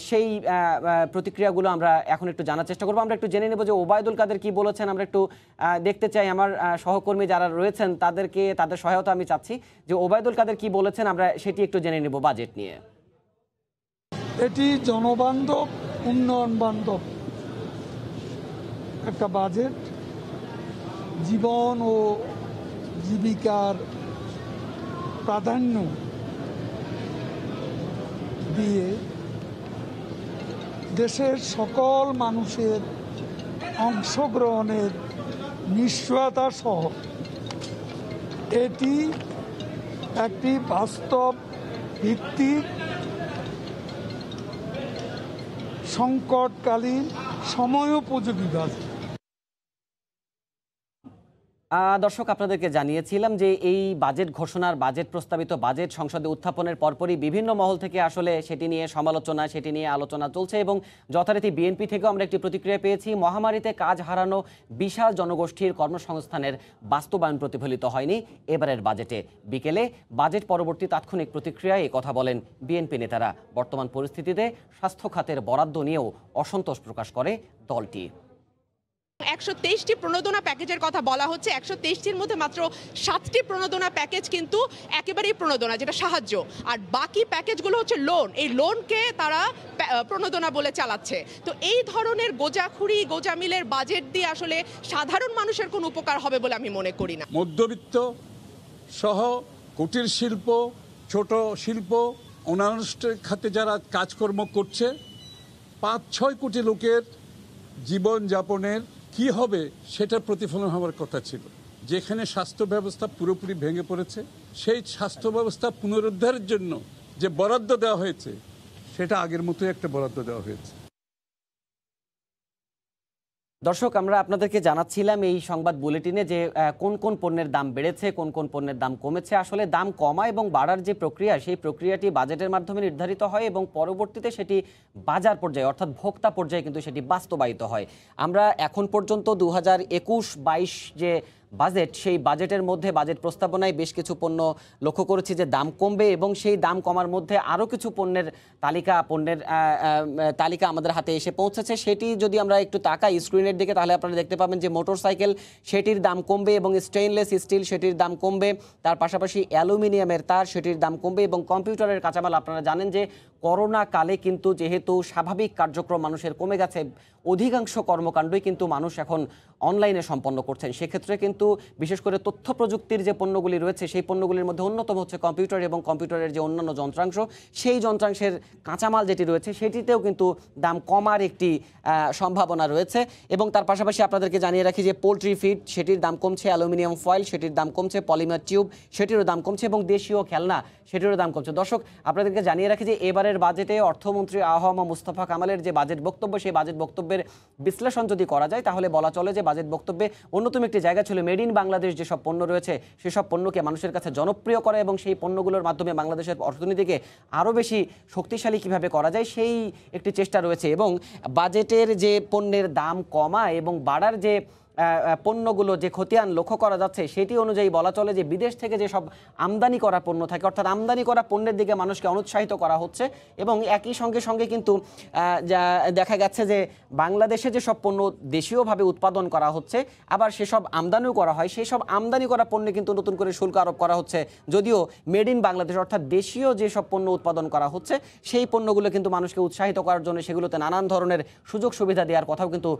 [SPEAKER 10] সেই প্রতিক্রিয়াগুলো আমরা এখন একটু জানার চেষ্টা করবো। আমরা একটু জেনে নেব যে ওবায়দুল কাদের কি বলেছেন, আমরা একটু দেখতে চাই। আমার সহকর্মী যারা রয়েছেন তাদের সহায়তা আমি চাচ্ছি যে ওবায়দুল কাদের কি বলেছেন, আমরা সেটি একটু জেনে নেব বাজেট নিয়ে।
[SPEAKER 12] এটি জনবান্ধব, উন্নয়ন বান্ধব একটা বাজেট, জীবন ও জীবিকার প্রাধান্য দিয়ে দেশের সকল মানুষের অংশগ্রহণের নিশ্চয়তা সহ এটি একটি বাস্তব ভিত্তিক সংকটকালীন সময়োপযোগী বাজেট।
[SPEAKER 10] দর্শক আপনাদেরকে জানিয়েছিলাম যে এই বাজেট ঘোষণার বাজেট প্রস্তাবিত বাজেট সংসদে উত্থাপনের পরপরই বিভিন্ন মহল থেকে আসলে সেটি নিয়ে সমালোচনা সেটি নিয়ে আলোচনা চলছে এবং যথারীতি বিএনপি থেকেও আমরা একটি প্রতিক্রিয়া পেয়েছি। মহামারীতে কাজ হারানো বিশাল জনগোষ্ঠীর কর্মসংস্থানের বাস্তবায়ন প্রতিফলিত হয়নি এবারের বাজেটে। বিকেলে বাজেট পরবর্তী তাৎক্ষণিক প্রতিক্রিয়ায় কথা বলেন বিএনপি নেতারা। বর্তমান পরিস্থিতিতে স্বাস্থ্য খাতের বরাদ্দ নিয়েও অসন্তোষ প্রকাশ করে দলটি।
[SPEAKER 13] 123টি প্রণোদনা প্যাকেজের কথা বলা হচ্ছে, 123টির মধ্যে মাত্র 7টি প্রণোদনা প্যাকেজ কিন্তু একেবারেই প্রণোদনা, যেটা সাহায্য, আর বাকি প্যাকেজগুলো হচ্ছে লোন। এই লোনকে তারা প্রণোদনা বলে চালাচ্ছে। তো এই ধরনের গোজাখুরি গোজামিলের বাজেট দিয়ে আসলে সাধারণ মানুষের কোনো উপকার হবে বলে আমি মনে করি না।
[SPEAKER 14] মধ্যবিত্ত সহ কুটির শিল্প, ছোট শিল্প, অনানুষ্ঠানিক খাতে যারা কাজকর্ম করছে 5-6 কোটি লোকের জীবনযাপনের কি হবে সেটা প্রতিফলন হওয়ার কথা ছিল। যেখানে স্বাস্থ্য ব্যবস্থা পুরোপুরি ভেঙে পড়েছে সেই স্বাস্থ্য ব্যবস্থা পুনরুদ্ধারের জন্য যে বরাদ্দ দেওয়া হয়েছে সেটা আগের মতোই একটা বরাদ্দ দেওয়া হয়েছে।
[SPEAKER 10] দর্শক, আমরা আপনাদেরকে জানাচ্ছিলাম এই সংবাদ বুলেটিনে যে কোন কোন পণ্যের দাম বেড়েছে, কোন কোন পণ্যের দাম কমেছে। আসলে দাম কমা এবং বাড়ার যে প্রক্রিয়া, সেই প্রক্রিয়াটি বাজেটের মাধ্যমে নির্ধারিত হয় এবং পরবর্তীতে সেটি বাজার পর্যায়ে অর্থাৎ ভোক্তা পর্যায়ে কিন্তু সেটি বাস্তবায়িত হয়। আমরা এখন পর্যন্ত 2021-22 যে বাজেট, সেই বাজেটের মধ্যে বাজেট প্রস্তাবনায় বেশ কিছু পণ্য লক্ষ্য করেছি যে দাম কমবে এবং সেই দাম কমার মধ্যে আরও কিছু পণ্যের তালিকা আমাদের হাতে এসে পৌঁছেছে। সেটি যদি আমরা একটু তাকাই স্ক্রিনের দিকে, তাহলে আপনারা দেখতে পাবেন যে মোটরসাইকেল, সেটির দাম কমবে এবং স্টেইনলেস স্টিল, সেটির দাম কমবে। তার পাশাপাশি অ্যালুমিনিয়ামের তার, সেটির দাম কমবে এবং কম্পিউটারের কাঁচামাল। আপনারা জানেন যে করোনা কালে কিন্তু যেহেতু স্বাভাবিক কার্যক্রম মানুষের কমে গেছে, অধিকাংশ কর্মকাণ্ডই কিন্তু মানুষ এখন অনলাইনে সম্পন্ন করছেন। সেক্ষেত্রে কিন্তু বিশেষ করে তথ্য প্রযুক্তির যে পণ্যগুলি রয়েছে, সেই পণ্যগুলির মধ্যে অন্যতম হচ্ছে কম্পিউটার এবং কম্পিউটারের যে অন্যান্য যন্ত্রাংশ, সেই যন্ত্রাংশের কাঁচামাল যেটি রয়েছে সেটিতেও কিন্তু দাম কমার একটি সম্ভাবনা রয়েছে। এবং তার পাশাপাশি আপনাদেরকে জানিয়ে রাখি যে পোলট্রি ফিড, সেটির দাম কমছে, অ্যালুমিনিয়াম ফয়েল সেটির দাম কমছে, পলিমার টিউব সেটিরও দাম কমছে এবং দেশীয় খেলনা সেটিরও দাম কমছে। দর্শক, আপনাদেরকে জানিয়ে রাখি যে এবারের বাজেটে অর্থমন্ত্রী আহম মুস্তফা কামালের যে বাজেট বক্তব্য, সেই বাজেট বক্তব্যের বিশ্লেষণ যদি করা যায়, তাহলে বলা চলে যে বাজেট বক্তব্যে অন্যতম একটি জায়গা ছিল মেড ইন বাংলাদেশ যেসব পণ্য রয়েছে সেসব পণ্যকে মানুষের কাছে জনপ্রিয় করা এবং সেই পণ্যগুলোর মাধ্যমে বাংলাদেশের অর্থনীতিকে আরও বেশি শক্তিশালী কিভাবে করা যায় সেই একটি চেষ্টা রয়েছে। এবং বাজেটের যে পণ্যের দাম কমা এবং বাড়ার যে পণ্যগুলো যে খতিয়ান লক্ষ্য করা যাচ্ছে, সেটি অনুযায়ী বলা চলে যে বিদেশ থেকে যেসব আমদানি করা পণ্য থাকে, অর্থাৎ আমদানি করা পণ্যের দিকে মানুষকে অনুৎসাহিত করা হচ্ছে। এবং একই সঙ্গে কিন্তু যা দেখা গেছে যে বাংলাদেশে যেসব পণ্য দেশীয়ভাবে উৎপাদন করা হচ্ছে, আবার সেসব আমদানিও করা হয়, সেই সব আমদানি করা পণ্যে কিন্তু নতুন করে শুল্ক আরোপ করা হচ্ছে। যদিও মেড ইন বাংলাদেশ অর্থাৎ দেশীয় যেসব পণ্য উৎপাদন করা হচ্ছে, সেই পণ্যগুলো কিন্তু মানুষকে উৎসাহিত করার জন্য সেগুলোতে নানান ধরনের সুযোগ সুবিধা দেওয়ার কথাও কিন্তু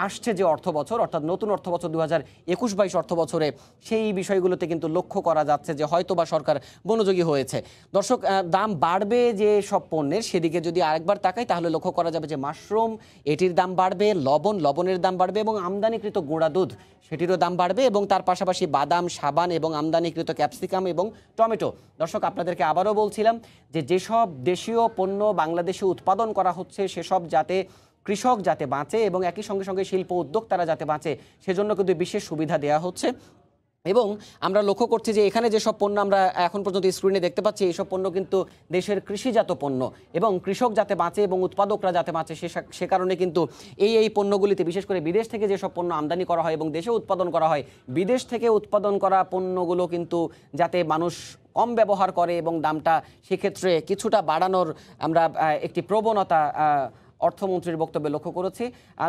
[SPEAKER 10] আসছে যে অর্থ বছর, অর্থাৎ নতুন অর্থ বছর 2021-22 অর্থ বছরে সেই বিষয়গুলোতে কিন্তু লক্ষ্য করা যাচ্ছে যে হয়তোবা সরকার মনোযোগী হয়েছে। দর্শক, দাম বাড়বে যে সব পণ্যের, সেদিকে যদি আরেকবার তাকাই তাহলে লক্ষ্য করা যাবে যে মাশরুম, এটির দাম বাড়বে, লবণের দাম বাড়বে এবং আমদানিকৃত গুঁড়া দুধ সেটিরও দাম বাড়বে এবং তার পাশাপাশি বাদাম, সাবান এবং আমদানিকৃত ক্যাপসিকাম এবং টমেটো। দর্শক, আপনাদেরকে আবারও বলছিলাম যে যেসব দেশীয় পণ্য বাংলাদেশে উৎপাদন করা হচ্ছে, সেসব যাতে কৃষক যাতে বাঁচে এবং একই সঙ্গে শিল্প উদ্যোক্তারা যাতে বাঁচে, সেজন্য কিন্তু বিশেষ সুবিধা দেওয়া হচ্ছে। এবং আমরা লক্ষ্য করছি যে এখানে যেসব পণ্য আমরা এখন পর্যন্ত স্ক্রিনে দেখতে পাচ্ছি, এইসব পণ্য কিন্তু দেশের কৃষিজাত পণ্য এবং কৃষক যাতে বাঁচে এবং উৎপাদকরা যাতে বাঁচে, সে কারণে কিন্তু এই পণ্যগুলিতে বিশেষ করে বিদেশ থেকে যেসব পণ্য আমদানি করা হয় এবং দেশে উৎপাদন করা হয়, বিদেশ থেকে উৎপাদন করা পণ্যগুলো কিন্তু যাতে মানুষ কম ব্যবহার করে এবং দামটা সেক্ষেত্রে কিছুটা বাড়ানোর আমরা একটি প্রবণতা অর্থমন্ত্রীর বক্তব্যে লক্ষ্য করেছি।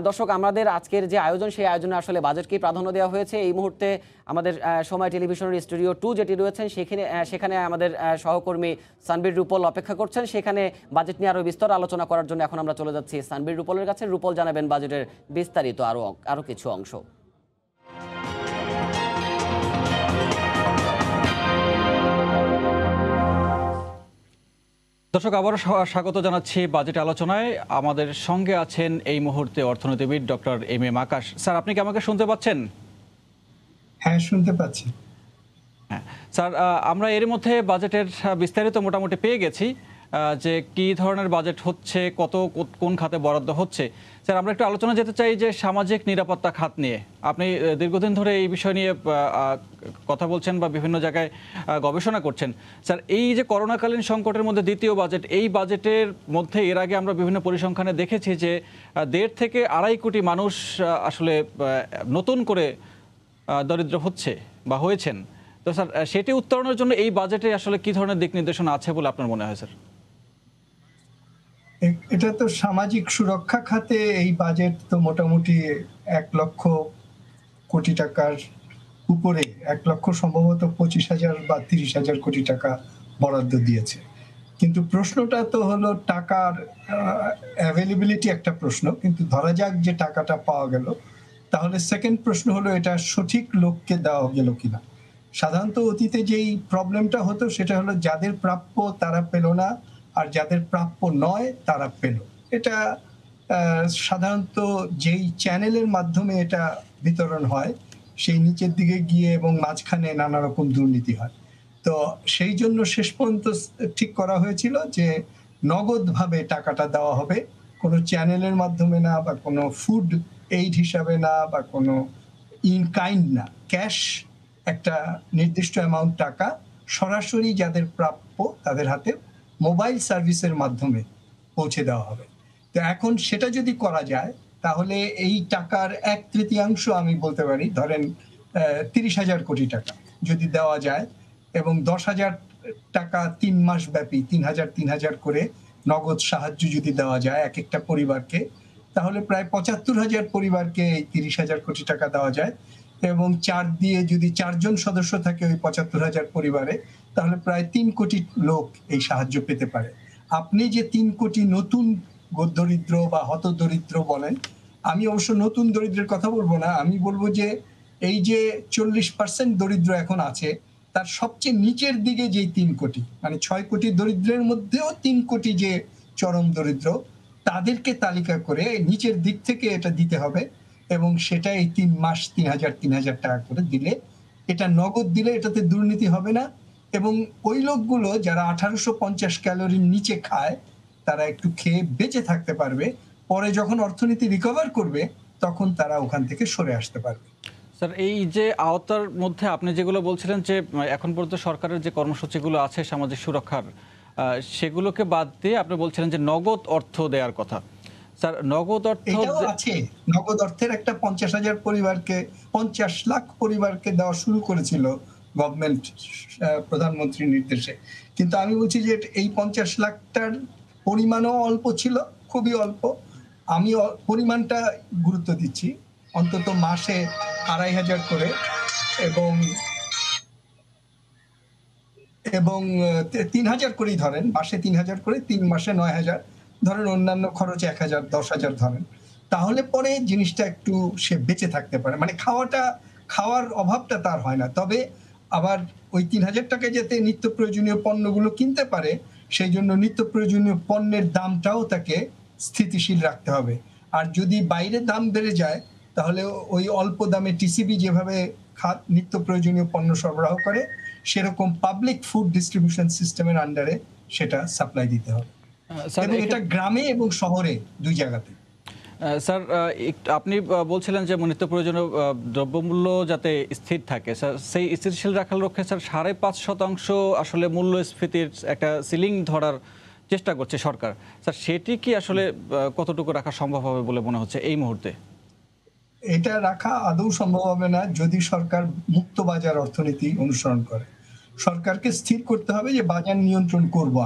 [SPEAKER 10] দর্শক, আমাদের আজকের যে আয়োজন, সেই আয়োজনে আসলে বাজেটকেই প্রাধান্য দেওয়া হয়েছে। এই মুহূর্তে আমাদের সময় টেলিভিশনের স্টুডিও 2 যেটি রয়েছেন, সেখানে আমাদের সহকর্মী সানবীর রূপল অপেক্ষা করছেন। সেখানে বাজেট নিয়ে আরও বিস্তর আলোচনা করার জন্য এখন আমরা চলে যাচ্ছি সানবীর রূপলের কাছে। রূপল জানাবেন বাজেটের বিস্তারিত আরও কিছু অংশ।
[SPEAKER 3] দর্শক, আবারও স্বাগত জানাচ্ছি বাজেট আলোচনায়। আমাদের সঙ্গে আছেন এই মুহূর্তে অর্থনীতিবিদ ডক্টর এম আকাশ। স্যার, আপনি কি আমাকে শুনতে পাচ্ছেন?
[SPEAKER 15] হ্যাঁ, শুনতে পাচ্ছি।
[SPEAKER 3] হ্যাঁ স্যার, আমরা এর মধ্যে বাজেটের বিস্তারিত মোটামুটি পেয়ে গেছি যে কি ধরনের বাজেট হচ্ছে, কোন খাতে বরাদ্দ হচ্ছে। স্যার, আমরা একটু আলোচনা যেতে চাই যে সামাজিক নিরাপত্তা খাত নিয়ে। আপনি দীর্ঘদিন ধরে এই বিষয় নিয়ে কথা বলছেন বা বিভিন্ন জায়গায় গবেষণা করছেন। স্যার, এই যে করোনাকালীন সংকটের মধ্যে দ্বিতীয় বাজেট, এই বাজেটের মধ্যে এর আগে আমরা বিভিন্ন পরিসংখ্যানে দেখেছি যে 1.5 থেকে 2.5 কোটি মানুষ আসলে নতুন করে দরিদ্র হচ্ছে বা হয়েছেন। তো স্যার, সেটি উত্তরণের জন্য এই বাজেটে আসলে কি ধরনের দিক নির্দেশনা আছে বলে আপনার মনে হয় স্যার?
[SPEAKER 15] এটা তো সামাজিক সুরক্ষা খাতে এই বাজেট তো মোটামুটি 1 লক্ষ কোটি টাকার উপরে, 1 লক্ষ সম্ভবত 25,000 বা 30,000 কোটি টাকা বরাদ্দ দিয়েছে। কিন্তু প্রশ্নটা তো হলো টাকার অ্যাভেলেবিলিটি একটা প্রশ্ন, কিন্তু ধরা যাক যে টাকাটা পাওয়া গেল, তাহলে সেকেন্ড প্রশ্ন হলো এটা সঠিক লোককে দেওয়া গেল কিনা। সাধারণত অতীতে যেই প্রবলেমটা হতো সেটা হলো যাদের প্রাপ্য তারা পেল না, আর যাদের প্রাপ্য নয় তারা পেল। এটা সাধারণত যেই চ্যানেলের মাধ্যমে এটা বিতরণ হয় সেই নিচের দিকে গিয়ে এবং মাঝখানে নানা রকম দুর্নীতি হয়। তো সেই জন্য শেষ পর্যন্ত ঠিক করা হয়েছিল যে নগদভাবে টাকাটা দেওয়া হবে, কোনো চ্যানেলের মাধ্যমে না বা কোনো ফুড এইড হিসাবে না বা কোনো ইন কাইন্ড না, ক্যাশ একটা নির্দিষ্ট অ্যামাউন্ট টাকা সরাসরি যাদের প্রাপ্য তাদের হাতে মোবাইল সার্ভিসের মাধ্যমে পৌঁছে দেওয়া হবে। তো এখন সেটা যদি করা যায় তাহলে এই টাকার 1/3 আমি বলতে পারি, ধরেন 30,000 কোটি টাকা যদি দেওয়া যায় এবং 10,000 টাকা 3 মাস ব্যাপী 3,000 করে নগদ সাহায্য যদি দেওয়া যায় এক একটা পরিবারকে, তাহলে প্রায় 75,000 পরিবারকে এই 30,000 কোটি টাকা দেওয়া যায় এবং 4 দিয়ে যদি 4 জন সদস্য থাকে ওই 75,000 পরিবারে, তাহলে প্রায় 3 কোটি লোক এই সাহায্য পেতে পারে। আপনি যে 3 কোটি নতুন দরিদ্র বা হতদরিদ্র বলেন, আমি অবশ্য নতুন দরিদ্রের কথা বলবো না, আমি বলবো যে এই যে 40% দরিদ্র এখন আছে তার সবচেয়ে নিচের দিকে যে 3 কোটি, মানে 6 কোটি দরিদ্রের মধ্যেও 3 কোটি যে চরম দরিদ্র, তাদেরকে তালিকা করে নিচের দিক থেকে এটা দিতে হবে এবং সেটা এই 3 মাস 3,000 টাকা করে দিলে, এটা নগদ দিলে এটাতে দুর্নীতি হবে না এবং ওই লোকগুলো যারা 1850 ক্যালোরির নিচে খায় তারা একটু খেয়ে বেঁচে থাকতে পারবে, পরে যখন অর্থনীতি রিকভার করবে তখন তারা ওখান থেকে সরে আসতে পারবে।
[SPEAKER 3] স্যার, এই যে আওতার মধ্যে আপনি যেগুলো বলছিলেন যে এখন পর্যন্ত সরকারের যে কর্মসূচিগুলো আছে সামাজিক সুরক্ষার, সেগুলোকে বাদ দিয়ে আপনি বলছিলেন যে নগদ অর্থ দেওয়ার কথা। স্যার, নগদ অর্থ
[SPEAKER 15] আছে, নগদ অর্থের একটা 50,000 পরিবারকে 50 লাখ পরিবারকে দেওয়া শুরু করেছিল গভর্নমেন্ট প্রধানমন্ত্রীর নির্দেশে, কিন্তু আমি বলছি যে এই 50 লাখটার পরিমাণও অল্প ছিল, খুবই অল্প। আমি পরিমাণটা গুরুত্ব দিচ্ছি, অন্তত মাসে 2,500 করে এবং 3,000 করেই ধরেন, মাসে 3,000 করে, 3 মাসে 9,000 ধরেন, অন্যান্য খরচ 1,000 10,000 ধরেন, তাহলে পরে জিনিসটা একটু সে বেঁচে থাকতে পারে, মানে খাওয়ার অভাবটা তার হয় না। তবে আবার ওই 3,000 টাকায় যাতে নিত্য প্রয়োজনীয় পণ্যগুলো কিনতে পারে, সেই জন্য নিত্য প্রয়োজনীয় পণ্যের দামটাও তাকে স্থিতিশীল রাখতে হবে। আর যদি বাইরে দাম বেড়ে যায় তাহলে ওই অল্প দামে টিসিবি যেভাবে নিত্য প্রয়োজনীয় পণ্য সরবরাহ করে সেরকম পাবলিক ফুড ডিস্ট্রিবিউশন সিস্টেমের আন্ডারে সেটা সাপ্লাই দিতে হবে, এবং এটা গ্রামে এবং শহরে দুই জায়গাতে।
[SPEAKER 3] স্যার, আপনি বলছিলেন যে নিত্য প্রয়োজনীয় দ্রব্যমূল্য যাতে স্থির থাকে, স্যার সেই স্থিতিশীল রাখার লক্ষ্যে স্যার 5.5% আসলে মূল্যস্ফীতির একটা সিলিং ধরার চেষ্টা করছে সরকার। স্যার, সেটি কি আসলে কতটুকু রাখা সম্ভব হবে বলে মনে হচ্ছে এই মুহূর্তে?
[SPEAKER 15] এটা রাখা আদৌ সম্ভব হবে না যদি সরকার মুক্ত বাজার অর্থনীতি অনুসরণ করে। সরকারকে স্থির করতে হবে যে বাজার নিয়ন্ত্রণ করব,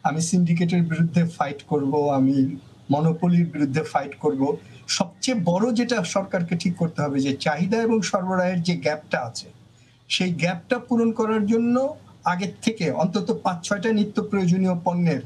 [SPEAKER 15] আমি সিন্ডিকেটের বিরুদ্ধে ফাইট করব, আমি মনোপলির বিরুদ্ধে ফাইট করব। সবচেয়ে বড় যেটা সরকারকে ঠিক করতে হবে যে চাহিদা এবং সরবরাহের যে গ্যাপটা আছে, সেই গ্যাপটা পূরণ করার জন্য আগের থেকে অন্তত 5-6টা নিত্য প্রয়োজনীয় পণ্যের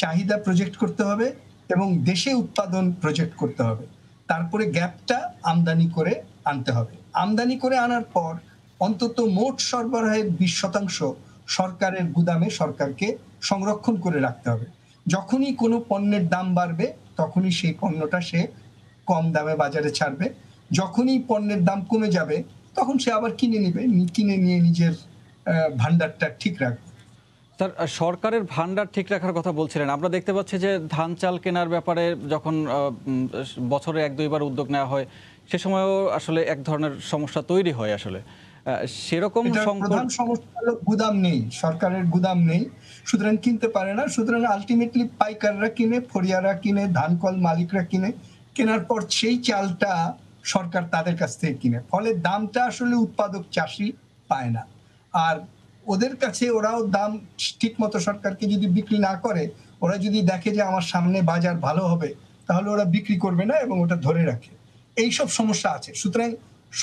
[SPEAKER 15] চাহিদা প্রজেক্ট করতে হবে এবং দেশে উৎপাদন প্রজেক্ট করতে হবে। তারপরে গ্যাপটা আমদানি করে আনতে হবে। আমদানি করে আনার পর অন্তত মোট সরবরাহের 20% সরকারের গুদামে সরকারকে সংরক্ষণ করে রাখতে হবে। যখনই কোনো পণ্যের দাম বাড়বে তখনই সেই পণ্যটা সে কম দামে বাজারে ছাড়বে, যখনই পণ্যের দাম কমে যাবে তখন সে আবার কিনে নিয়ে নিজের ভান্ডারটা ঠিক রাখবে।
[SPEAKER 3] স্যার, সরকারের ভান্ডার ঠিক রাখার কথা বলছিলেন, আমরা দেখতে পাচ্ছি যে ধান চাল কেনার ব্যাপারে যখন বছরে 1-2 বার উদ্যোগ নেওয়া হয় সে সময়ও আসলে এক ধরনের সমস্যা তৈরি হয়। আসলে সেরকম
[SPEAKER 15] প্রধান সমস্যা হলো গুদাম নেই, সরকারের গুদাম নেই, সুতরাং কিনতে পারে না। সুতরাং আলটিমেটলি পাইকাররা কিনে, ফরিয়ারা কিনে, ধান কল মালিকরা কিনে, কেনার পর সেই চালটা সরকার তাদের কাছ থেকে কিনে, ফলে দামটা আসলে উৎপাদক চাষি পায় না। আর ওদের কাছে ওরাও দাম ঠিক মতো সরকারকে যদি বিক্রি না করে, ওরা যদি দেখে যে আমার সামনে বাজার ভালো হবে, তাহলে ওরা বিক্রি করবে না এবং ওটা ধরে রাখে। এইসব সমস্যা আছে। সুতরাং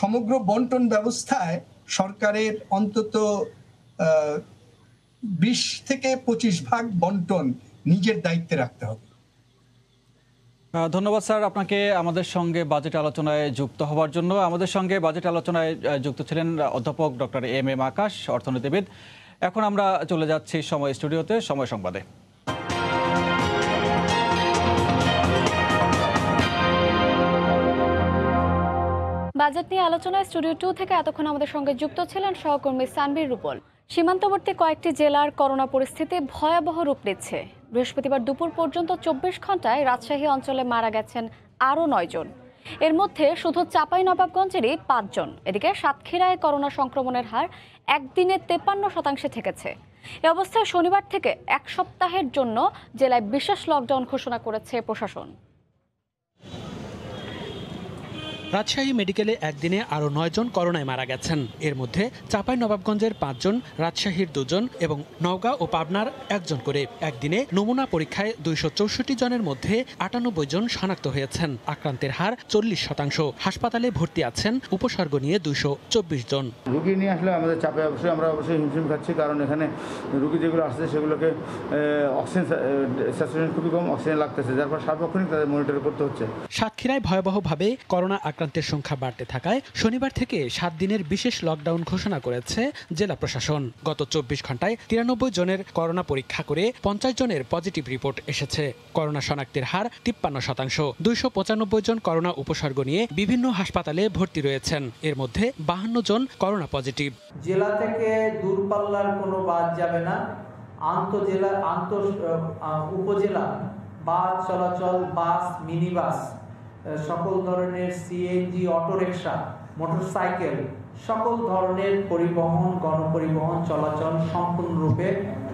[SPEAKER 15] সমগ্র বন্টন ব্যবস্থায় সরকারের অন্তত 20 থেকে 25 ভাগ বন্টন নিজের দায়িত্বে রাখতে হবে।
[SPEAKER 3] ধন্যবাদ স্যার আপনাকে আমাদের সঙ্গে বাজেট আলোচনায় যুক্ত হওয়ার জন্য। আমাদের সঙ্গে বাজেট আলোচনায় যুক্ত ছিলেন অধ্যাপক ডক্টর এম আকাশ, অর্থনীতিবিদ। এখন আমরা চলে যাচ্ছি সময় স্টুডিওতে, সময় সংবাদে।
[SPEAKER 1] বাজেট নিয়ে আলোচনায় স্টুডিও 2 থেকে এতক্ষণ আমাদের সঙ্গে যুক্ত ছিলেন সহকর্মী সানভীর রূপল। সীমান্তবর্তী কয়েকটি জেলার করোনা পরিস্থিতি ভয়াবহ রূপ নিচ্ছে। বৃহস্পতিবার দুপুর পর্যন্ত 24 ঘন্টায় রাজশাহী অঞ্চলে মারা গেছেন আরও 9 জন। এর মধ্যে শুধু চাঁপাইনবাবগঞ্জেরই ৫ জন। এদিকে সাতক্ষীরায় করোনা সংক্রমণের হার একদিনে ৫৩% ঠেকেছে। এ অবস্থায় শনিবার থেকে এক সপ্তাহের জন্য জেলায় বিশেষ লকডাউন ঘোষণা করেছে প্রশাসন।
[SPEAKER 16] রাজশাহী মেডিকেলে একদিনে আরও ৯ জন করোনায় মারা গেছেন। এর মধ্যে চাঁপাইনবাবগঞ্জের ৫ জন, রাজশাহীর ২ জন এবং নওগাঁ ও পাবনার ১ জন করে। একদিনে নমুনা পরীক্ষায় ২৬৪ জনের মধ্যে ৯৮ জন শনাক্ত হয়েছেন। আক্রান্তের হার ৪০%। হাসপাতালে ভর্তি আছেন উপসর্গ নিয়ে ২২৪ জন।
[SPEAKER 17] রুগী নিয়ে আসলে আমাদের চাপে আমরা অবশ্যই হিমশিম খাচ্ছি, কারণ এখানে রুগী যেগুলো আসছে সেগুলোকে অক্সিজেন স্যাচুরেশন খুবই কম, অক্সিজেন লাগতেছে, যার ফলে সার্বক্ষণিক তাদের মনিটর করতে হচ্ছে।
[SPEAKER 16] সাতক্ষীরায় ভয়াবহভাবে করোনা আক্রান্তের সংখ্যা বাড়তে থাকায় শনিবার থেকে ৭ দিনের বিশেষ লকডাউন ঘোষণা করেছে জেলা প্রশাসন। গত ২৪ ঘন্টায় ৯৩ জনের করোনা পরীক্ষা করে ৫০ জনের পজিটিভ রিপোর্ট এসেছে। করোনা শনাক্তের হার ৫৩%। ২৯৫ জন করোনা উপসর্গ নিয়ে বিভিন্ন হাসপাতালে ভর্তি রয়েছেন। এর মধ্যে ৫২ জন করোনা পজিটিভ।
[SPEAKER 18] জেলা থেকে দূরপাল্লার কোনো বাস যাবে না। আন্তঃজেলা উপজেলা বাস চলাচল, বাস, মিনি বাস, সকল ধরনের সিএনজি, অটোরিকশা, মোটরসাইকেল, সকল ধরনের পরিবহন, গণপরিবহন চলাচল সম্পূর্ণরূপে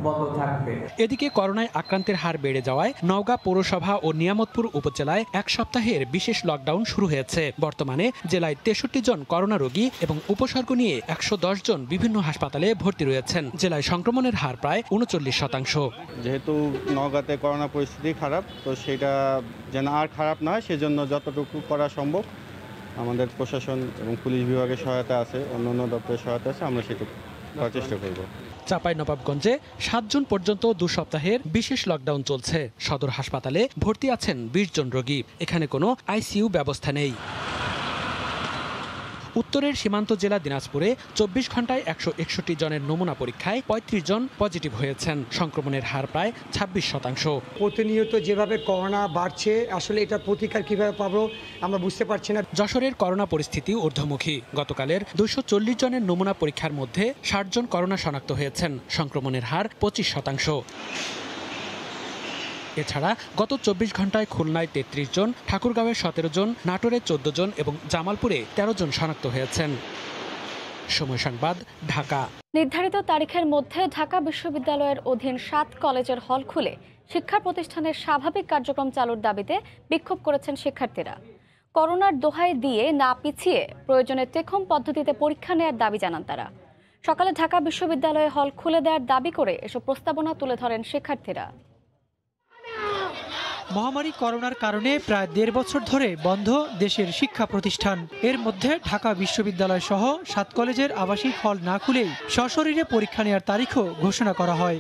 [SPEAKER 18] বন্ধ থাকবে।
[SPEAKER 16] এদিকে করোনায় আক্রান্তের হার বেড়ে যাওয়ায় নওগাঁ পৌরসভা ও নিয়ামতপুর উপজেলায় এক সপ্তাহের বিশেষ লকডাউন শুরু হয়েছে। বর্তমানে জেলায় ৬৩ জন করোনা রোগী এবং উপসর্গ নিয়ে ১১০ জন বিভিন্ন হাসপাতালে ভর্তি রয়েছেন। জেলায় সংক্রমণের হার প্রায় ৩৯%।
[SPEAKER 19] যেহেতু নওগাঁতে করোনা পরিস্থিতি খারাপ, তো সেটা যেন আর খারাপ না হয় সেজন্য যতটুকু করা সম্ভব আমাদের প্রশাসন এবং পুলিশ বিভাগের সহায়তা আছে, অন্যান্য দপ্তরের সহায়তা আছে, আমরা সেটুকু করার চেষ্টা করব।
[SPEAKER 16] চাঁপাইনবাবগঞ্জে ৭ জুন পর্যন্ত ২ সপ্তাহের বিশেষ লকডাউন চলছে। সদর হাসপাতালে ভর্তি আছেন ২০ জন রোগী। এখানে কোনো আইসিইউ ব্যবস্থা নেই। উত্তরের সীমান্ত জেলা দিনাজপুরে ২৪ ঘন্টায় ১৬১ জনের নমুনা পরীক্ষায় ৩৫ জন পজিটিভ হয়েছেন। সংক্রমণের হার প্রায় ২৬%।
[SPEAKER 20] প্রতিনিয়ত যেভাবে করোনা বাড়ছে, আসলে এটা প্রতিকার কিভাবে পাবো আমরা বুঝতে পারছি না।
[SPEAKER 16] যশোরের করোনা পরিস্থিতি ঊর্ধ্বমুখী। গতকালের ২৪০ জনের নমুনা পরীক্ষার মধ্যে ৬০ জন করোনা শনাক্ত হয়েছেন। সংক্রমণের হার ২৫%। এছাড়া গত ২৪ ঘন্টায় খুলনায় ৩৩ জন, ঠাকুরগাঁওয়ে ১৭ জন, নাটোরে ১৪ জন এবং জামালপুরে ১৩ জন শনাক্ত হয়েছেন। সময় সংবাদ, ঢাকা।
[SPEAKER 1] নির্ধারিত তারিখের মধ্যে ঢাকা বিশ্ববিদ্যালয়ের অধীন ৭ কলেজের হল খুলে শিক্ষা প্রতিষ্ঠানের স্বাভাবিক কার্যক্রম চালুর দাবিতে বিক্ষোভ করেছেন শিক্ষার্থীরা। করোনার দোহাই দিয়ে না পিছিয়ে প্রয়োজনে টেকহোম পদ্ধতিতে পরীক্ষা নেওয়ার দাবি জানান তারা। সকালে ঢাকা বিশ্ববিদ্যালয়ে হল খুলে দেওয়ার দাবি করে এসব প্রস্তাবনা তুলে ধরেন শিক্ষার্থীরা।
[SPEAKER 21] মহামারী করোনার কারণে প্রায় ১.৫ বছর ধরে বন্ধ দেশের শিক্ষা প্রতিষ্ঠান। এর মধ্যে ঢাকা বিশ্ববিদ্যালয় সহ ৭ কলেজের আবাসিক হল না খুলেই সশরীরে পরীক্ষা নেওয়ার তারিখও ঘোষণা করা হয়।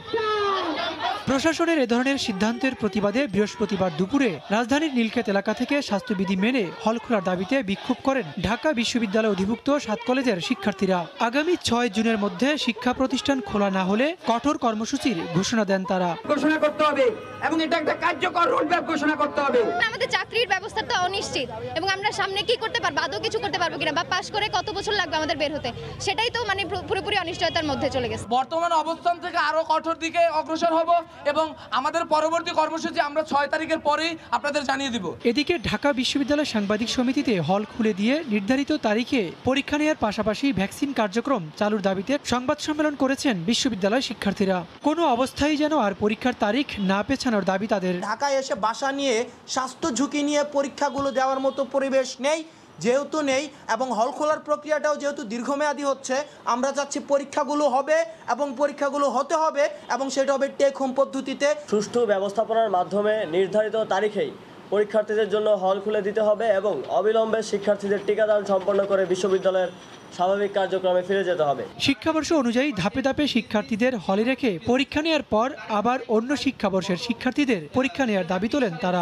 [SPEAKER 21] প্রশাসনের এ ধরনের সিদ্ধান্তের প্রতিবাদে বৃহস্পতিবার দুপুরে রাজধানীর নীলক্ষেত এলাকা থেকে স্বাস্থ্যবিধি মেনে হল খোলার দাবিতে বিক্ষোভ করেন ঢাকা বিশ্ববিদ্যালয় অধিভুক্ত ৭ কলেজের শিক্ষার্থীরা। আগামী ৬ জুনের মধ্যে শিক্ষা প্রতিষ্ঠান খোলা না হলে কঠোর কর্মসূচির ঘোষণা দেন তারা।
[SPEAKER 22] ঘোষণা করতে হবে এবং এটা একটা কার্যকর রোডম্যাপ ঘোষণা করতে হবে।
[SPEAKER 23] আমাদের চাকরির ব্যবস্থাটা অনিশ্চিত এবং আমরা সামনে কি করতে পারবো, আদৌ কিছু করতে পারবো কিনা, বা পাশ করে কত বছর লাগবে আমাদের বের হতে, সেটাই তো মানে পুরোপুরি অনিশ্চয়তার মধ্যে চলে গেছে।
[SPEAKER 22] বর্তমান অবস্থান থেকে আরো কঠোর দিকে অগ্রসর হব এবং আমাদের পরবর্তী কর্মসূচি আমরা ৬ তারিখের পরেই আপনাদের জানিয়ে দিব।
[SPEAKER 21] এদিকে ঢাকা বিশ্ববিদ্যালয় সাংবাদিক সমিতিতে হল খুলে দিয়ে নির্ধারিত তারিখে পরীক্ষা নেওয়ার পাশাপাশি ভ্যাকসিন কার্যক্রম চালুর দাবিতে সংবাদ সম্মেলন করেছেন বিশ্ববিদ্যালয় শিক্ষার্থীরা। কোনো অবস্থায় যেন আর পরীক্ষার তারিখ না পেছানোর দাবি তাদের।
[SPEAKER 22] ঢাকায় এসে বাসা নিয়ে স্বাস্থ্য ঝুঁকি নিয়ে পরীক্ষাগুলো দেওয়ার মতো পরিবেশ নেই, যেহেতু নেই এবং হল খোলার প্রক্রিয়াটাও যেহেতু দীর্ঘমেয়াদী হচ্ছে, আমরা চাচ্ছি পরীক্ষাগুলো হবে এবং পরীক্ষাগুলো হতে হবে এবং সেটা হবে টেক হোম পদ্ধতিতে।
[SPEAKER 24] সুষ্ঠু ব্যবস্থাপনার মাধ্যমে নির্ধারিত তারিখেই পরীক্ষার্থীদের জন্য হল খুলে দিতে হবে এবং অবিলম্বে শিক্ষার্থীদের টিকাদান সম্পন্ন করে বিশ্ববিদ্যালয়ের স্বাভাবিক কার্যক্রমে ফিরে যেতে হবে।
[SPEAKER 21] শিক্ষাবর্ষ অনুযায়ী ধাপে ধাপে শিক্ষার্থীদের হলে রেখে পরীক্ষা নেওয়ার পর আবার অন্য শিক্ষাবর্ষের শিক্ষার্থীদের পরীক্ষা নেওয়ার দাবি তোলেন তারা।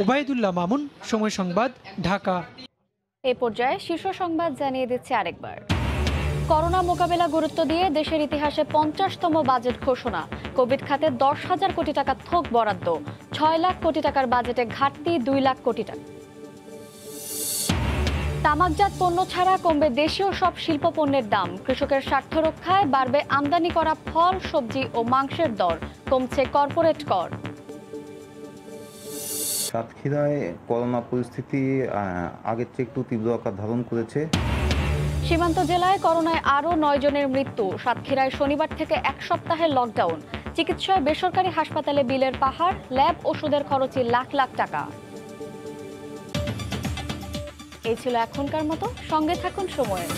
[SPEAKER 21] ওবায়দুল্লাহ মামুন, সময় সংবাদ, ঢাকা।
[SPEAKER 1] এই পর্যায়ে শীর্ষ সংবাদ জানিয়ে দিচ্ছে আরেকবার। করোনা মোকাবেলা গুরুত্ব দিয়ে দেশের ইতিহাসে ৫০তম বাজেট ঘোষণা। কোভিড খাতে ১০,০০০ কোটি টাকা থোক বরাদ্দ। ৬ লাখ কোটি টাকার বাজেটে ঘাটতি ২ লাখ কোটি টাকা। তামাকজাত পণ্য ছাড়া কমবে দেশীয় সব শিল্প পণ্যের দাম। কৃষকের স্বার্থ রক্ষায় বাড়বে আমদানি করা ফল, সবজি ও মাংসের দর। কমছে কর্পোরেট কর।
[SPEAKER 2] সাতক্ষীরায় করোনা পরিস্থিতি আগের চেয়ে একটু তীব্র আকার ধারণ করেছে।
[SPEAKER 1] সীমান্ত জেলায় করোনায় আরও 9 জনের মৃত্যু। সাতক্ষীরায় শনিবার থেকে 1 সপ্তাহের লকডাউন। চিকিৎসায় বেসরকারি হাসপাতালে বিলের পাহাড়, ল্যাব ওষুধের খরচে লাখ লাখ টাকা। এই ছিল এখনকার মতো, সঙ্গে থাকুন সময়ের।